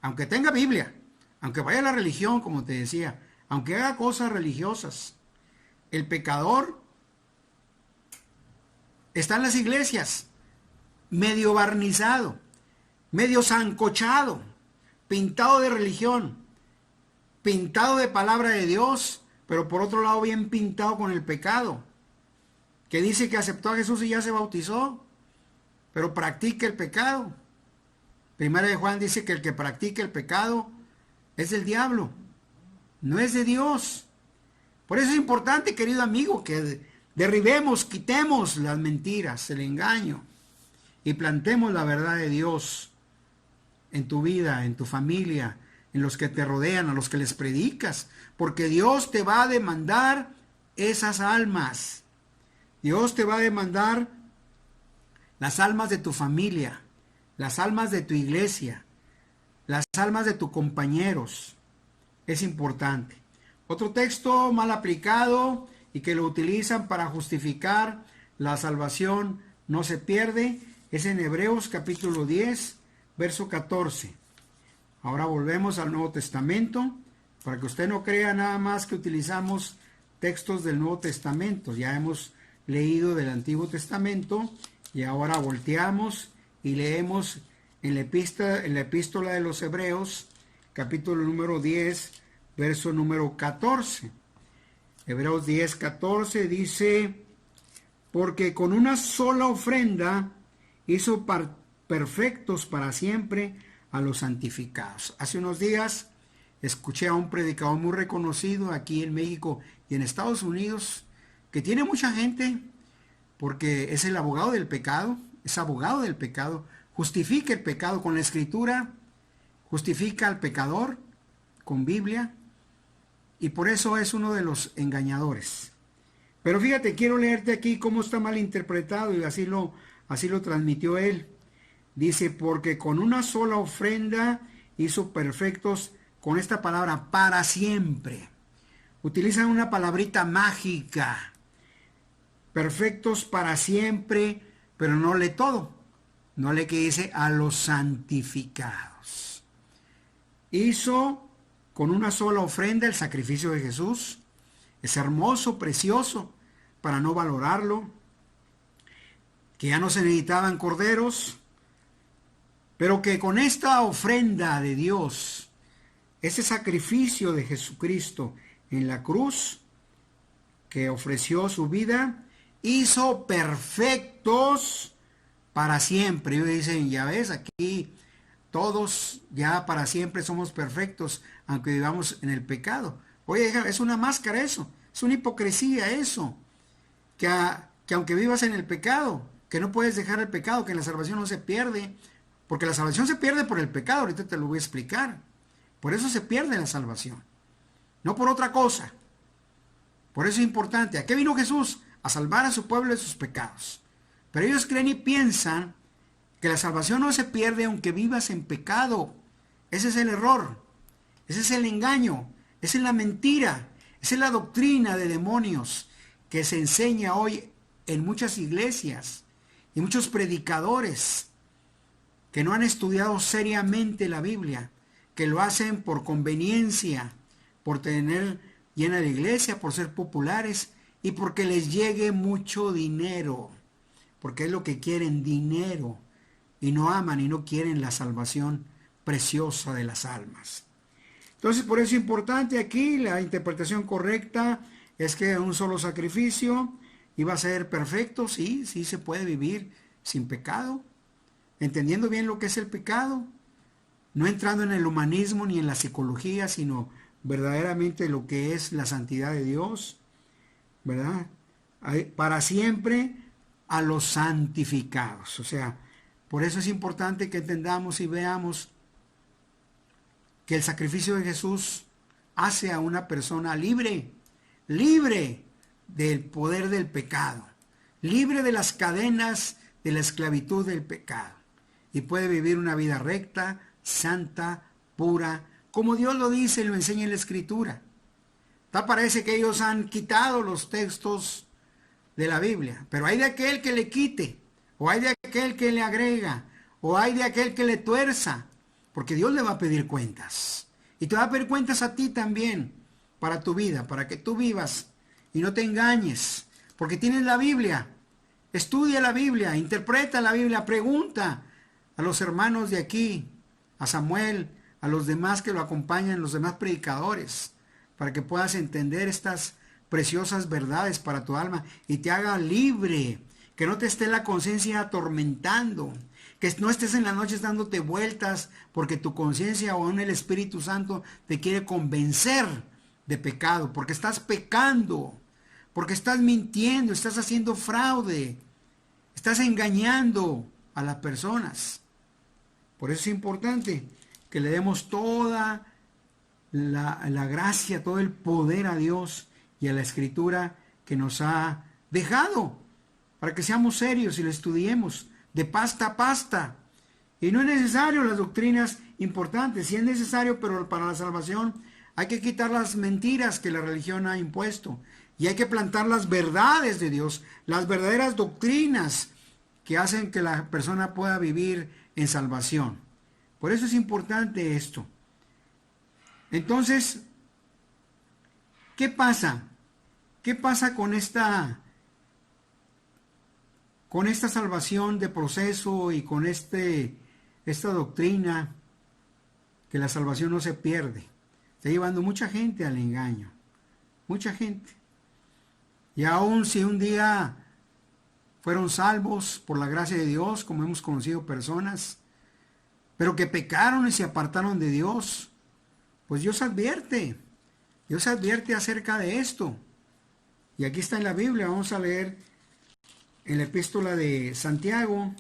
Aunque tenga Biblia, aunque vaya a la religión, como te decía, aunque haga cosas religiosas, el pecador está en las iglesias, medio barnizado, medio sancochado, pintado de religión, pintado de palabra de Dios, pero por otro lado bien pintado con el pecado, que dice que aceptó a Jesús y ya se bautizó, pero practica el pecado. Primera de Juan dice que el que practica el pecado es del diablo, no es de Dios. Por eso es importante, querido amigo, que derribemos, quitemos las mentiras, el engaño y plantemos la verdad de Dios en tu vida, en tu familia, en los que te rodean, a los que les predicas, porque Dios te va a demandar esas almas. Dios te va a demandar las almas de tu familia, las almas de tu iglesia, las almas de tus compañeros. Es importante. Otro texto mal aplicado y que lo utilizan para justificar la salvación no se pierde es en Hebreos capítulo 10, verso 14. Ahora volvemos al Nuevo Testamento, para que usted no crea nada más que utilizamos textos del Nuevo Testamento. Ya hemos leído del Antiguo Testamento y ahora volteamos y leemos en la epístola de los Hebreos, capítulo número 10, verso número 14. Hebreos 10, 14 dice, porque con una sola ofrenda hizo perfectos para siempre a los santificados. Hace unos días escuché a un predicador muy reconocido aquí en México y en Estados Unidos, que tiene mucha gente, porque es el abogado del pecado, es abogado del pecado, justifica el pecado con la Escritura, justifica al pecador con Biblia, y por eso es uno de los engañadores. Pero fíjate, quiero leerte aquí cómo está mal interpretado, y así lo transmitió él. Dice, porque con una sola ofrenda hizo perfectos, con esta palabra, para siempre. Utilizan una palabrita mágica. Perfectos para siempre, pero no lee todo. No lee que dice a los santificados. Hizo con una sola ofrenda el sacrificio de Jesús. Es hermoso, precioso, para no valorarlo. Que ya no se necesitaban corderos, pero que con esta ofrenda de Dios, ese sacrificio de Jesucristo en la cruz, que ofreció su vida, hizo perfectos para siempre. Y dicen, ya ves, aquí todos ya para siempre somos perfectos, aunque vivamos en el pecado. Oye, es una máscara eso, es una hipocresía eso, que aunque vivas en el pecado, que no puedes dejar el pecado, que la salvación no se pierde, porque la salvación se pierde por el pecado, ahorita te lo voy a explicar. Por eso se pierde la salvación, no por otra cosa. Por eso es importante. ¿A qué vino Jesús? A salvar a su pueblo de sus pecados. Pero ellos creen y piensan que la salvación no se pierde aunque vivas en pecado. Ese es el error. Ese es el engaño. Esa es la mentira. Esa es la doctrina de demonios que se enseña hoy en muchas iglesias y muchos predicadores que no han estudiado seriamente la Biblia, que lo hacen por conveniencia, por tener llena la iglesia, por ser populares y porque les llegue mucho dinero, porque es lo que quieren, dinero, y no aman y no quieren la salvación preciosa de las almas. Entonces, por eso es importante aquí la interpretación correcta es que un solo sacrificio iba a ser perfecto. Sí, sí se puede vivir sin pecado, entendiendo bien lo que es el pecado, no entrando en el humanismo ni en la psicología, sino verdaderamente lo que es la santidad de Dios, ¿verdad? Para siempre a los santificados. O sea, por eso es importante que entendamos y veamos que el sacrificio de Jesús hace a una persona libre, libre del poder del pecado, libre de las cadenas de la esclavitud del pecado, y puede vivir una vida recta, santa, pura, como Dios lo dice y lo enseña en la Escritura. Parece que ellos han quitado los textos de la Biblia, pero hay de aquel que le quite, o hay de aquel que le agrega, o hay de aquel que le tuerza, porque Dios le va a pedir cuentas. Y te va a pedir cuentas a ti también, para tu vida, para que tú vivas y no te engañes, porque tienes la Biblia. Estudia la Biblia, interpreta la Biblia, pregunta a los hermanos de aquí, a Samuel, a los demás que lo acompañan, los demás predicadores, para que puedas entender estas preciosas verdades para tu alma y te haga libre, que no te esté la conciencia atormentando, que no estés en las noches dándote vueltas porque tu conciencia o aún el Espíritu Santo te quiere convencer de pecado, porque estás pecando, porque estás mintiendo, estás haciendo fraude, estás engañando a las personas. Por eso es importante que le demos toda la gracia, todo el poder a Dios y a la Escritura que nos ha dejado, para que seamos serios y lo estudiemos de pasta a pasta. Y no es necesario las doctrinas importantes, sí es necesario, pero para la salvación hay que quitar las mentiras que la religión ha impuesto y hay que plantar las verdades de Dios, las verdaderas doctrinas que hacen que la persona pueda vivir en salvación. Por eso es importante esto. Entonces, ¿qué pasa? ¿Qué pasa con esta salvación de proceso y con esta doctrina que la salvación no se pierde? Está llevando mucha gente al engaño, mucha gente. Y aun si un día fueron salvos por la gracia de Dios, como hemos conocido personas, pero que pecaron y se apartaron de Dios, pues Dios advierte acerca de esto. Y aquí está en la Biblia, vamos a leer en la epístola de Santiago,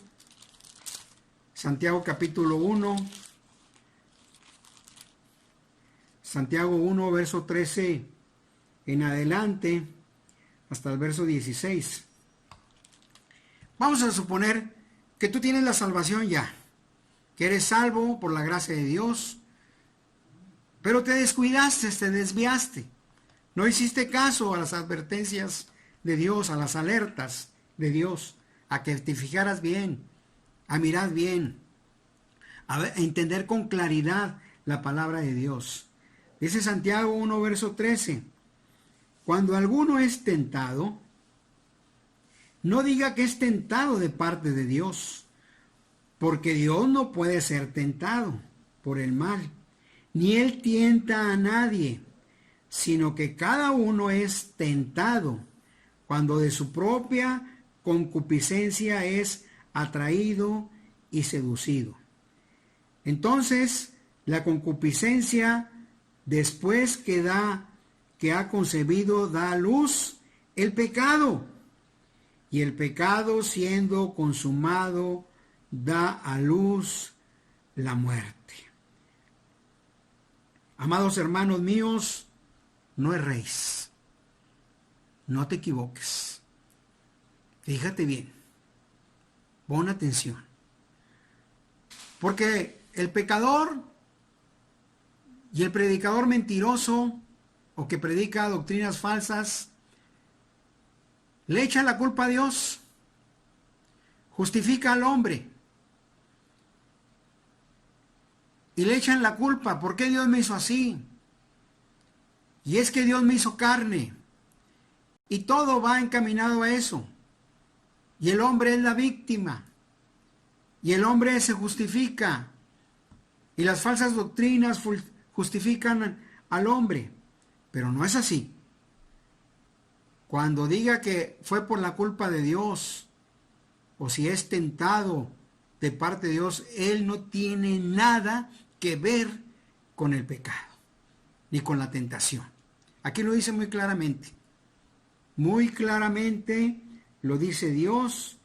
Santiago capítulo 1, Santiago 1, verso 13 en adelante, hasta el verso 16. Vamos a suponer que tú tienes la salvación ya, que eres salvo por la gracia de Dios, pero te descuidaste, te desviaste. No hiciste caso a las advertencias de Dios, a las alertas de Dios, a que te fijaras bien, a mirar bien, a entender con claridad la palabra de Dios. Dice Santiago 1, verso 13, cuando alguno es tentado, no diga que es tentado de parte de Dios, porque Dios no puede ser tentado por el mal, ni Él tienta a nadie, sino que cada uno es tentado cuando de su propia concupiscencia es atraído y seducido. Entonces, la concupiscencia, después que ha concebido, da a luz el pecado. Y el pecado, siendo consumado, da a luz la muerte. Amados hermanos míos, no erréis. No te equivoques. Fíjate bien. Pon atención. Porque el pecador y el predicador mentiroso o que predica doctrinas falsas le echa la culpa a Dios, justifica al hombre y le echan la culpa. ¿Por qué Dios me hizo así? Y es que Dios me hizo carne. Y todo va encaminado a eso. Y el hombre es la víctima. Y el hombre se justifica. Y las falsas doctrinas justifican al hombre. Pero no es así. Cuando diga que fue por la culpa de Dios, o si es tentado de parte de Dios, él no tiene nada que ver con el pecado, ni con la tentación. Aquí lo dice muy claramente. Muy claramente lo dice Dios,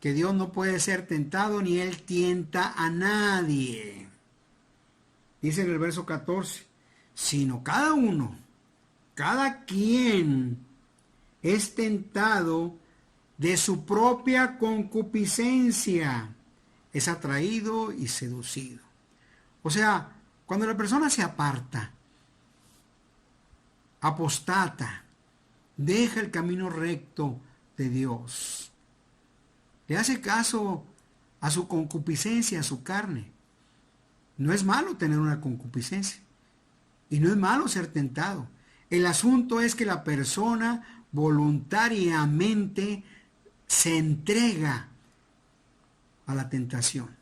que Dios no puede ser tentado, ni él tienta a nadie. Dice en el verso 14, sino cada quien es tentado de su propia concupiscencia, es atraído y seducido. O sea, cuando la persona se aparta, apostata, deja el camino recto de Dios, le hace caso a su concupiscencia, a su carne. No es malo tener una concupiscencia y no es malo ser tentado. El asunto es que la persona voluntariamente se entrega a la tentación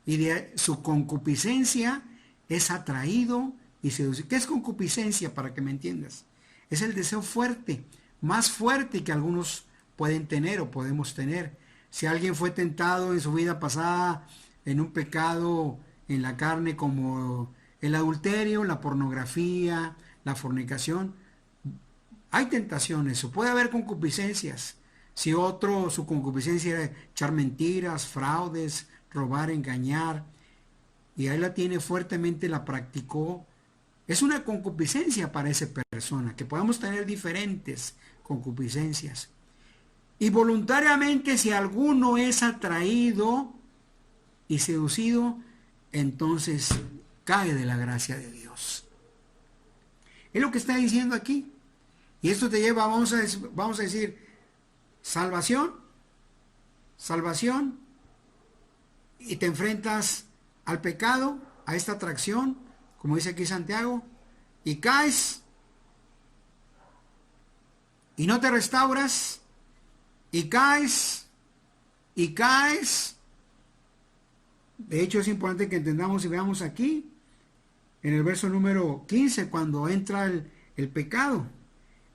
y de su concupiscencia es atraído y seducido. ¿Qué es concupiscencia, para que me entiendas? Es el deseo fuerte, más fuerte que algunos pueden tener o podemos tener. Si alguien fue tentado en su vida pasada en un pecado en la carne como el adulterio, la pornografía, la fornicación, hay tentaciones, o puede haber concupiscencias. Si otro, su concupiscencia era echar mentiras, fraudes, robar, engañar, y ahí la tiene fuertemente, la practicó, es una concupiscencia para esa persona, que podamos tener diferentes concupiscencias. Y voluntariamente, si alguno es atraído y seducido, entonces cae de la gracia de Dios. Es lo que está diciendo aquí. Y esto te lleva, vamos a decir, salvación, y te enfrentas al pecado, a esta atracción, como dice aquí Santiago, y caes, y no te restauras, y caes. De hecho, es importante que entendamos y veamos aquí, en el verso número 15, cuando entra el pecado.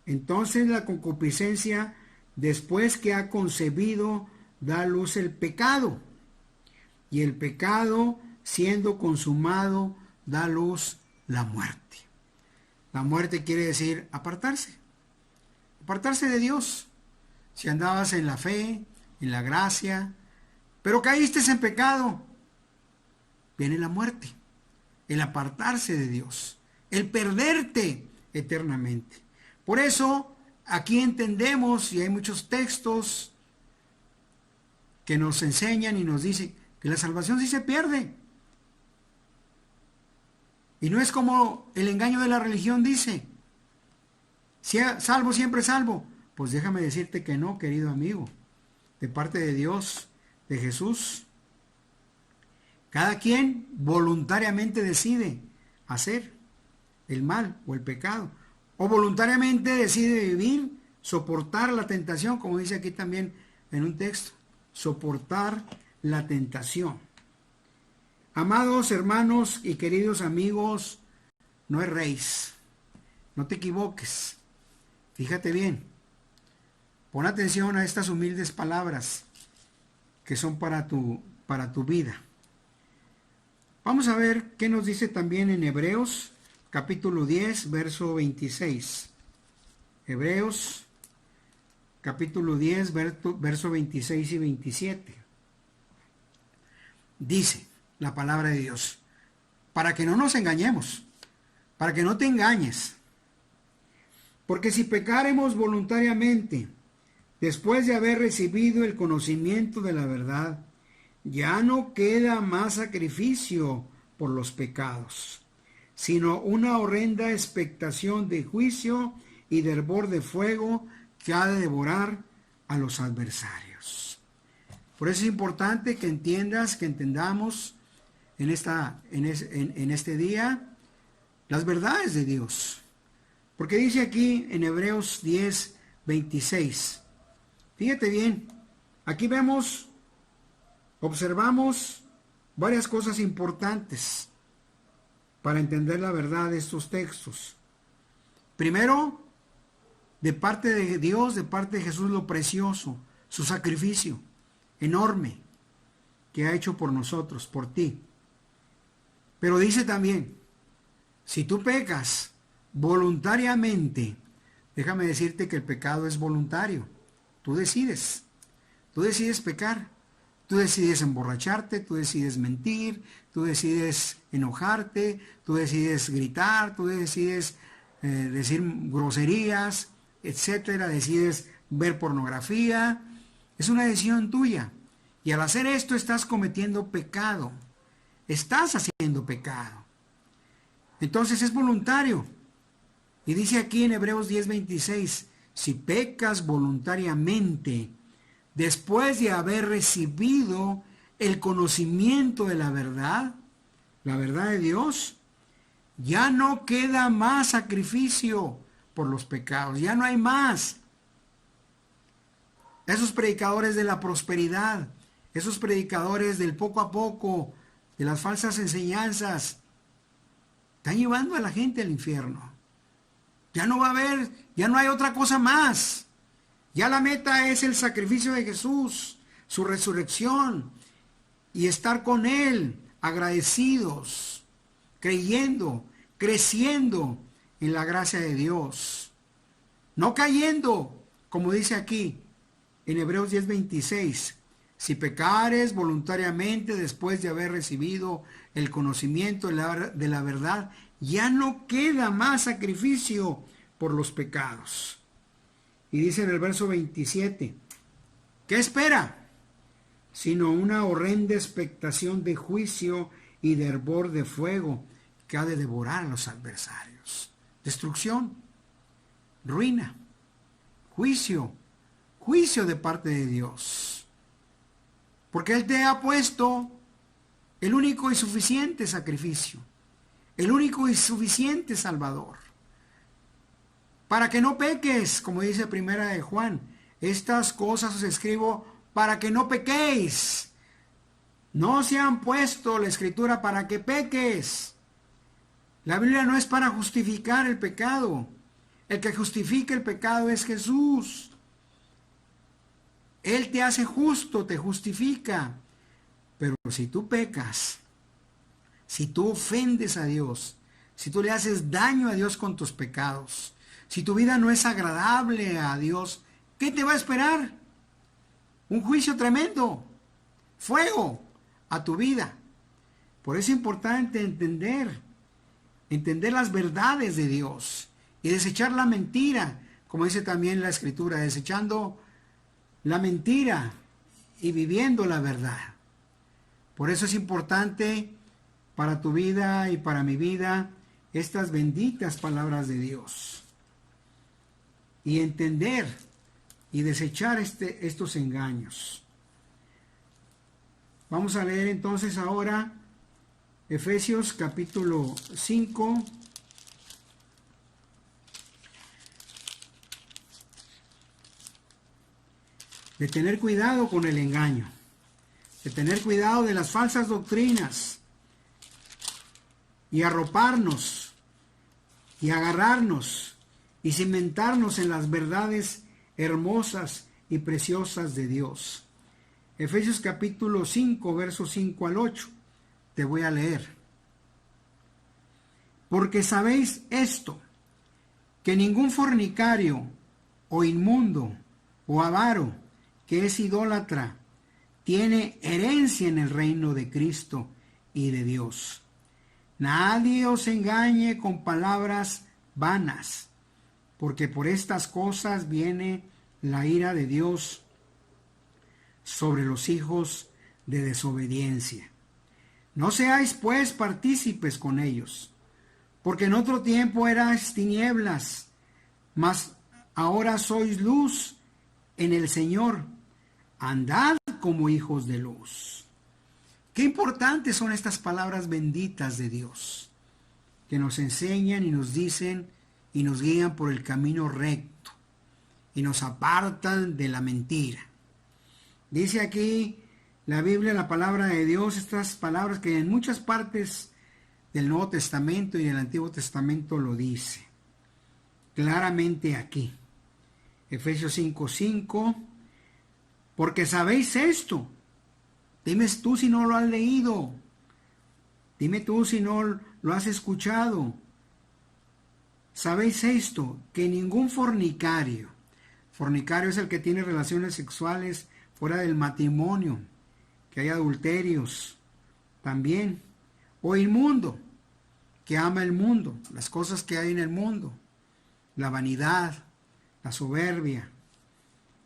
Entonces la concupiscencia, después que ha concebido, da a luz el pecado. Y el pecado, siendo consumado, da a luz la muerte. La muerte quiere decir apartarse de Dios. Si andabas en la fe, en la gracia, pero caíste en pecado, viene la muerte, el apartarse de Dios, el perderte eternamente. Por eso aquí entendemos, y hay muchos textos que nos enseñan y nos dicen que la salvación sí se pierde. Y no es como el engaño de la religión dice, salvo siempre salvo. Pues déjame decirte que no, querido amigo, de parte de Dios, de Jesús. Cada quien voluntariamente decide hacer el mal o el pecado, o voluntariamente decide vivir, soportar la tentación, como dice aquí también en un texto, soportar la tentación. Amados hermanos y queridos amigos, no erréis, no te equivoques, fíjate bien, pon atención a estas humildes palabras que son para tu vida. Vamos a ver qué nos dice también en Hebreos, capítulo 10, verso 26. Hebreos, capítulo 10, verso 26 y 27. Dice la palabra de Dios, para que no nos engañemos, para que no te engañes. Porque si pecáremos voluntariamente, después de haber recibido el conocimiento de la verdad, ya no queda más sacrificio por los pecados, sino una horrenda expectación de juicio y de hervor de fuego que ha de devorar a los adversarios. Por eso es importante que entiendas, que entendamos en este día las verdades de Dios. Porque dice aquí en Hebreos 10, 26. Fíjate bien, aquí observamos varias cosas importantes para entender la verdad de estos textos. Primero, de parte de Dios, de parte de Jesús, lo precioso, su sacrificio enorme que ha hecho por nosotros, por ti. Pero dice también, si tú pecas voluntariamente, déjame decirte que el pecado es voluntario. Tú decides pecar, tú decides emborracharte, tú decides mentir, tú decides enojarte, tú decides gritar, tú decides decir groserías, etcétera, decides ver pornografía. Es una decisión tuya. Y al hacer esto estás cometiendo pecado. Estás haciendo pecado. Entonces es voluntario. Y dice aquí en Hebreos 10:26, si pecas voluntariamente, después de haber recibido el conocimiento de la verdad de Dios, ya no queda más sacrificio por los pecados, ya no hay más. Esos predicadores de la prosperidad, esos predicadores del poco a poco, de las falsas enseñanzas, están llevando a la gente al infierno. Ya no va a haber, ya no hay otra cosa más. Ya la meta es el sacrificio de Jesús, su resurrección y estar con Él, agradecidos, creyendo, creciendo en la gracia de Dios. No cayendo, como dice aquí en Hebreos 10:26, si pecares voluntariamente después de haber recibido el conocimiento de la verdad, ya no queda más sacrificio por los pecados. Y dice en el verso 27, ¿qué espera? Sino una horrenda expectación de juicio y de hervor de fuego que ha de devorar a los adversarios. Destrucción, ruina, juicio de parte de Dios. Porque Él te ha puesto el único y suficiente sacrificio, el único y suficiente Salvador. Para que no peques, como dice Primera de Juan, estas cosas os escribo para que no pequéis. No se han puesto la Escritura para que peques. La Biblia no es para justificar el pecado. El que justifica el pecado es Jesús. Él te hace justo, te justifica. Pero si tú pecas, si tú ofendes a Dios, si tú le haces daño a Dios con tus pecados, si tu vida no es agradable a Dios, ¿qué te va a esperar? Un juicio tremendo, fuego a tu vida. Por eso es importante entender las verdades de Dios y desechar la mentira, como dice también la Escritura, desechando la mentira y viviendo la verdad. Por eso es importante para tu vida y para mi vida estas benditas palabras de Dios. Y entender y desechar estos engaños. Vamos a leer entonces ahora Efesios capítulo 5. De tener cuidado con el engaño, de tener cuidado de las falsas doctrinas y arroparnos y agarrarnos y cimentarnos en las verdades hermosas y preciosas de Dios. Efesios capítulo 5, versos 5 al 8. Te voy a leer. Porque sabéis esto, que ningún fornicario o inmundo o avaro que es idólatra tiene herencia en el reino de Cristo y de Dios. Nadie os engañe con palabras vanas, porque por estas cosas viene la ira de Dios sobre los hijos de desobediencia. No seáis pues partícipes con ellos, porque en otro tiempo erais tinieblas, mas ahora sois luz en el Señor. Andad como hijos de luz. Qué importantes son estas palabras benditas de Dios, que nos enseñan y nos dicen y nos guían por el camino recto y nos apartan de la mentira. Dice aquí la Biblia, la palabra de Dios, estas palabras que en muchas partes del Nuevo Testamento y del Antiguo Testamento lo dice. Claramente aquí. Efesios 5:5. Porque sabéis esto. Dime tú si no lo has leído. Dime tú si no lo has escuchado. Sabéis esto, que ningún fornicario es el que tiene relaciones sexuales fuera del matrimonio, que hay adulterios también, o inmundo, que ama el mundo, las cosas que hay en el mundo, la vanidad, la soberbia,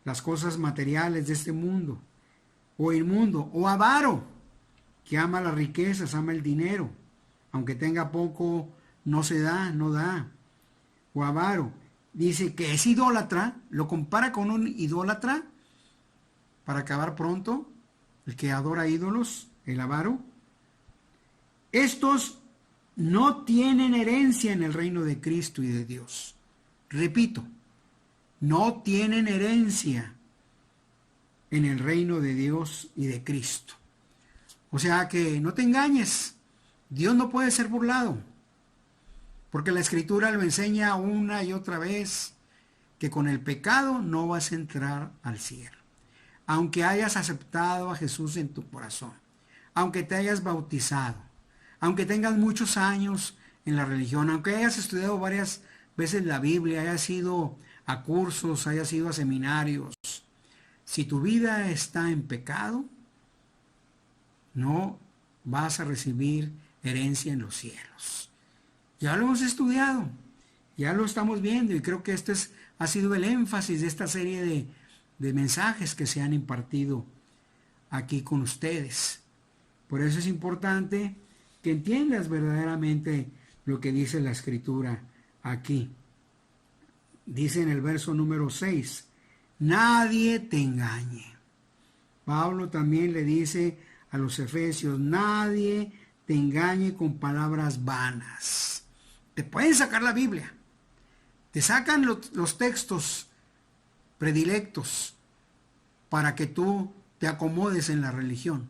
las cosas materiales de este mundo, o inmundo, o avaro, que ama las riquezas, ama el dinero, aunque tenga poco, no se da, no da, o avaro. Dice que es idólatra, lo compara con un idólatra, para acabar pronto, el que adora ídolos, el avaro. Estos no tienen herencia en el reino de Cristo y de Dios. Repito, no tienen herencia en el reino de Dios y de Cristo. O sea que no te engañes, Dios no puede ser burlado, porque la Escritura lo enseña una y otra vez, que con el pecado no vas a entrar al cielo. Aunque hayas aceptado a Jesús en tu corazón, aunque te hayas bautizado, aunque tengas muchos años en la religión, aunque hayas estudiado varias veces la Biblia, hayas ido a cursos, hayas ido a seminarios, si tu vida está en pecado, no vas a recibir herencia en los cielos. Ya lo hemos estudiado, ya lo estamos viendo, y creo que ha sido el énfasis de esta serie de mensajes que se han impartido aquí con ustedes. Por eso es importante que entiendas verdaderamente lo que dice la Escritura aquí. Dice en el verso número 6, nadie te engañe. Pablo también le dice a los efesios, nadie te engañe con palabras vanas. Te pueden sacar la Biblia, te sacan los textos predilectos para que tú te acomodes en la religión,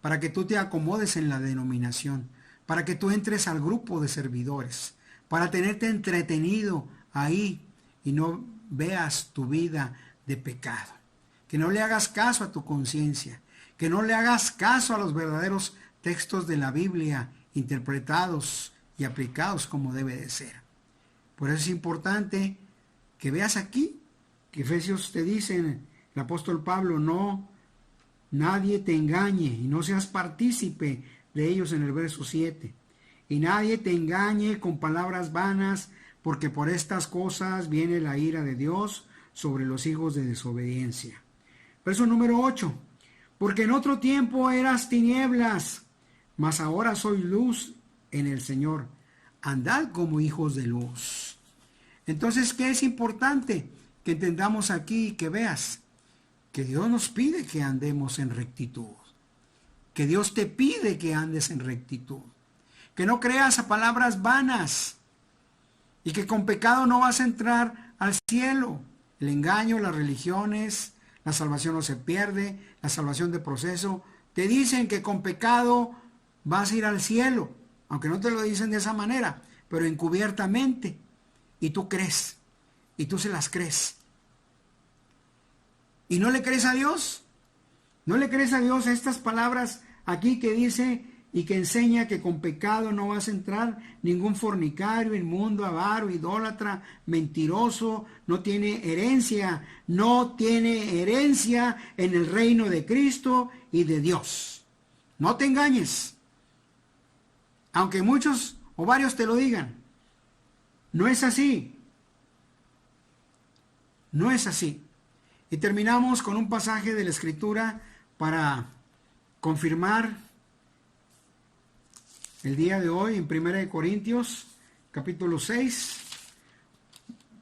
para que tú te acomodes en la denominación, para que tú entres al grupo de servidores, para tenerte entretenido ahí y no veas tu vida de pecado, que no le hagas caso a tu conciencia, que no le hagas caso a los verdaderos textos de la Biblia interpretados y aplicados como debe de ser. Por eso es importante que veas aquí que Efesios te dice, el apóstol Pablo, no, nadie te engañe y no seas partícipe de ellos en el verso 7. Y nadie te engañe con palabras vanas, porque por estas cosas viene la ira de Dios sobre los hijos de desobediencia. Verso número 8. Porque en otro tiempo eras tinieblas, mas ahora soy luz en el Señor. Andad como hijos de luz. Entonces, ¿qué es importante que entendamos aquí y que veas? Que Dios nos pide que andemos en rectitud. Que Dios te pide que andes en rectitud. Que no creas a palabras vanas. Y que con pecado no vas a entrar al cielo. El engaño, las religiones, la salvación no se pierde, la salvación de proceso. Te dicen que con pecado vas a ir al cielo. Aunque no te lo dicen de esa manera, pero encubiertamente. Y tú crees. Y tú se las crees. ¿Y no le crees a Dios? ¿No le crees a Dios a estas palabras aquí que dice y que enseña que con pecado no vas a entrar ningún fornicario, inmundo, avaro, idólatra, mentiroso, no tiene herencia en el reino de Cristo y de Dios. No te engañes, aunque muchos o varios te lo digan. No es así. No es así. Y terminamos con un pasaje de la Escritura para confirmar el día de hoy en 1 Corintios, capítulo 6.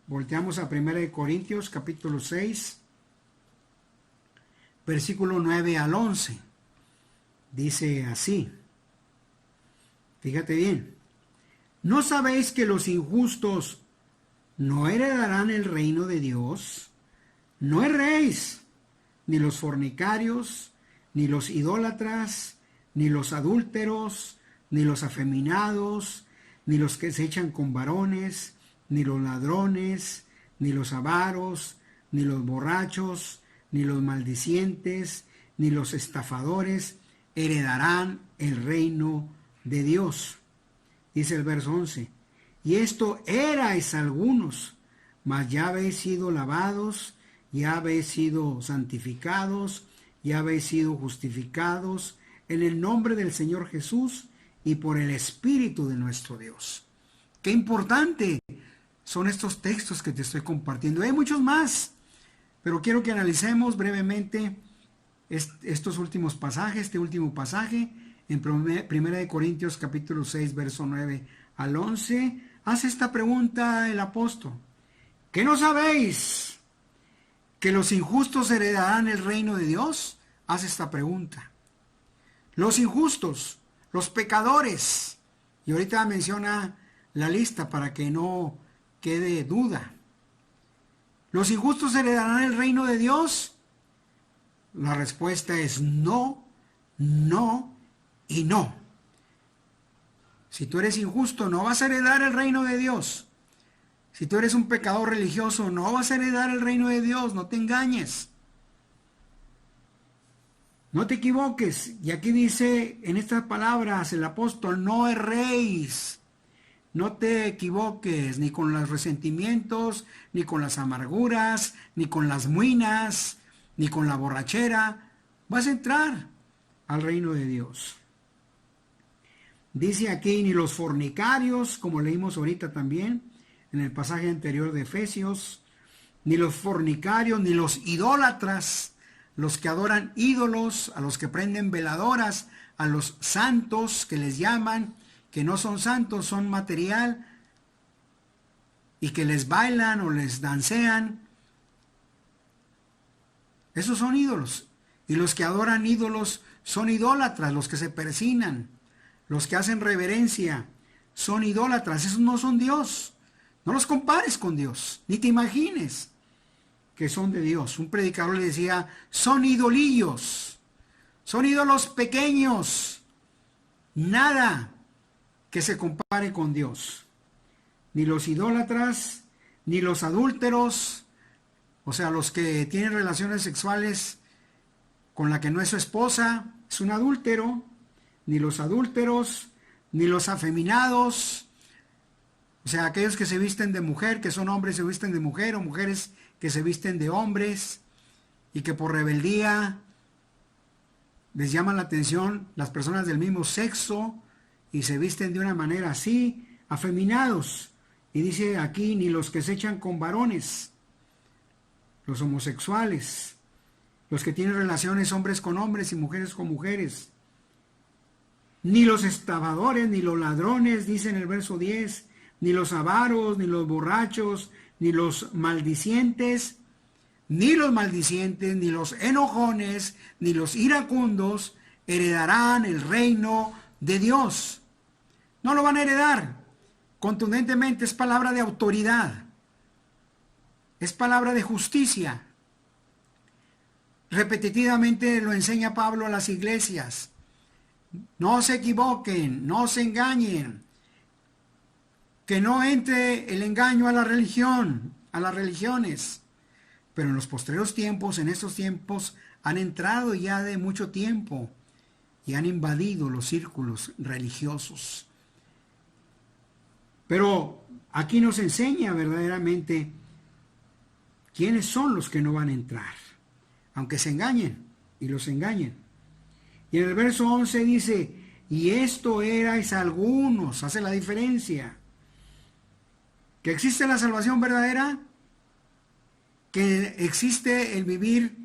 Volteamos a 1 Corintios, capítulo 6, versículo 9 al 11. Dice así. Fíjate bien. ¿No sabéis que los injustos no heredarán el reino de Dios? No erréis, ni los fornicarios, ni los idólatras, ni los adúlteros, ni los afeminados, ni los que se echan con varones, ni los ladrones, ni los avaros, ni los borrachos, ni los maldicientes, ni los estafadores heredarán el reino de Dios. Dice el verso 11, y esto erais algunos, mas ya habéis sido lavados, ya habéis sido santificados, ya habéis sido justificados en el nombre del Señor Jesús y por el Espíritu de nuestro Dios. Qué importante son estos textos que te estoy compartiendo. Hay muchos más, pero quiero que analicemos brevemente estos últimos pasajes, este último pasaje en 1 Corintios capítulo 6, verso 9 al 11. Hace esta pregunta el apóstol. ¿Qué no sabéis? ¿Que los injustos heredarán el reino de Dios? Hace esta pregunta. Los injustos, los pecadores. Y ahorita menciona la lista para que no quede duda. ¿Los injustos heredarán el reino de Dios? La respuesta es no, no y no. Si tú eres injusto, no vas a heredar el reino de Dios. Si tú eres un pecador religioso, no vas a heredar el reino de Dios. No te engañes. No te equivoques. Y aquí dice en estas palabras el apóstol, no erréis. No te equivoques ni con los resentimientos, ni con las amarguras, ni con las muinas, ni con la borrachera. Vas a entrar al reino de Dios. Dice aquí, ni los fornicarios, como leímos ahorita también, en el pasaje anterior de Efesios, ni los fornicarios, ni los idólatras, los que adoran ídolos, a los que prenden veladoras, a los santos que les llaman, que no son santos, son material, y que les bailan o les dancean. Esos son ídolos. Y los que adoran ídolos son idólatras, los que se persignan, los que hacen reverencia, son idólatras. Esos no son Dios. No los compares con Dios, ni te imagines que son de Dios. Un predicador le decía, son idolillos, son ídolos pequeños, nada que se compare con Dios. Ni los idólatras, ni los adúlteros, o sea, los que tienen relaciones sexuales con la que no es su esposa, es un adúltero, ni los adúlteros, ni los afeminados, o sea, aquellos que se visten de mujer, que son hombres se visten de mujer, o mujeres que se visten de hombres, y que por rebeldía les llaman la atención las personas del mismo sexo, y se visten de una manera así, afeminados. Y dice aquí, ni los que se echan con varones, los homosexuales, los que tienen relaciones hombres con hombres y mujeres con mujeres, ni los estafadores, ni los ladrones, dice en el verso 10, ni los avaros, ni los borrachos, ni los maldicientes, ni los enojones, ni los iracundos heredarán el reino de Dios. No lo van a heredar. Contundentemente es palabra de autoridad. Es palabra de justicia. Repetitivamente lo enseña Pablo a las iglesias. No se equivoquen, no se engañen. Que no entre el engaño a la religión, a las religiones. Pero en los postreros tiempos, en estos tiempos, han entrado ya de mucho tiempo y han invadido los círculos religiosos. Pero aquí nos enseña verdaderamente quiénes son los que no van a entrar, aunque se engañen y los engañen. Y en el verso 11 dice, y esto erais algunos, hace la diferencia. ¿Que existe la salvación verdadera? ¿Que existe el vivir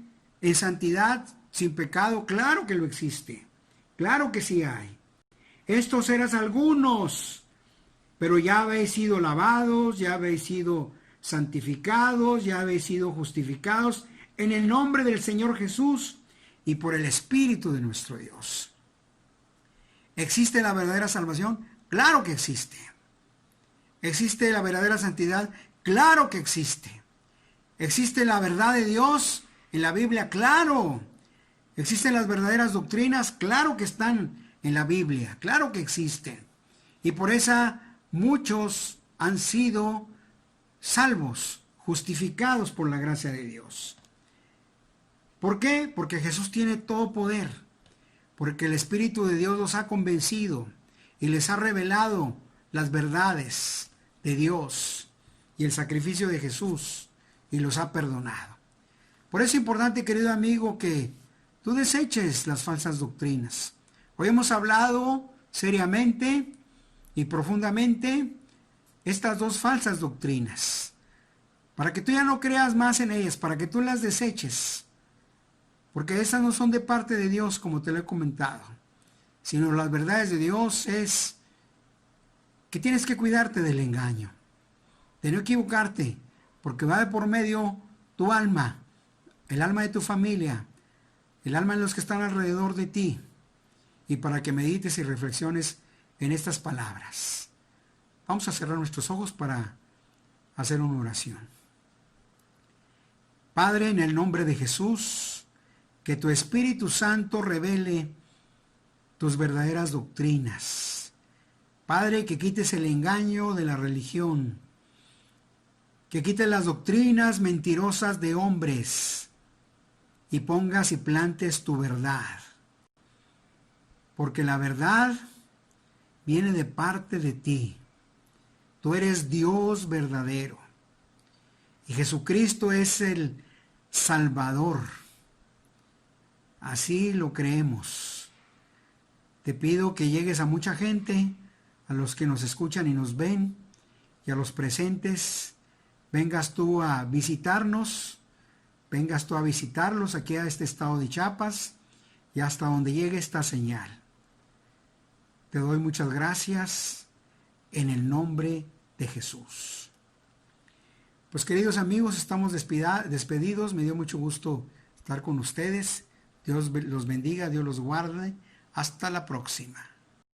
en santidad sin pecado? Claro que lo existe. Claro que sí hay. Estos eras algunos, pero ya habéis sido lavados, ya habéis sido santificados, ya habéis sido justificados en el nombre del Señor Jesús y por el Espíritu de nuestro Dios. ¿Existe la verdadera salvación? Claro que existe. ¿Existe la verdadera santidad? Claro que existe. ¿Existe la verdad de Dios en la Biblia? Claro. ¿Existen las verdaderas doctrinas? Claro que están en la Biblia, claro que existen. Y por esa muchos han sido salvos, justificados por la gracia de Dios. ¿Por qué? Porque Jesús tiene todo poder, porque el Espíritu de Dios los ha convencido y les ha revelado las verdades de Dios y el sacrificio de Jesús y los ha perdonado. Por eso es importante, querido amigo, que tú deseches las falsas doctrinas. Hoy hemos hablado seriamente y profundamente estas dos falsas doctrinas, para que tú ya no creas más en ellas, para que tú las deseches, porque esas no son de parte de Dios, como te lo he comentado, sino las verdades de Dios es que tienes que cuidarte del engaño, de no equivocarte, porque va de por medio tu alma, el alma de tu familia, el alma de los que están alrededor de ti, y para que medites y reflexiones en estas palabras. Vamos a cerrar nuestros ojos para hacer una oración. Padre, en el nombre de Jesús, que tu Espíritu Santo revele tus verdaderas doctrinas. Padre, que quites el engaño de la religión, que quites las doctrinas mentirosas de hombres y pongas y plantes tu verdad. Porque la verdad viene de parte de ti. Tú eres Dios verdadero. Y Jesucristo es el Salvador. Así lo creemos. Te pido que llegues a mucha gente, a los que nos escuchan y nos ven, y a los presentes. Vengas tú a visitarnos, vengas tú a visitarlos aquí a este estado de Chiapas y hasta donde llegue esta señal. Te doy muchas gracias en el nombre de Jesús. Pues queridos amigos, estamos despedidos. Me dio mucho gusto estar con ustedes. Dios los bendiga, Dios los guarde. Hasta la próxima.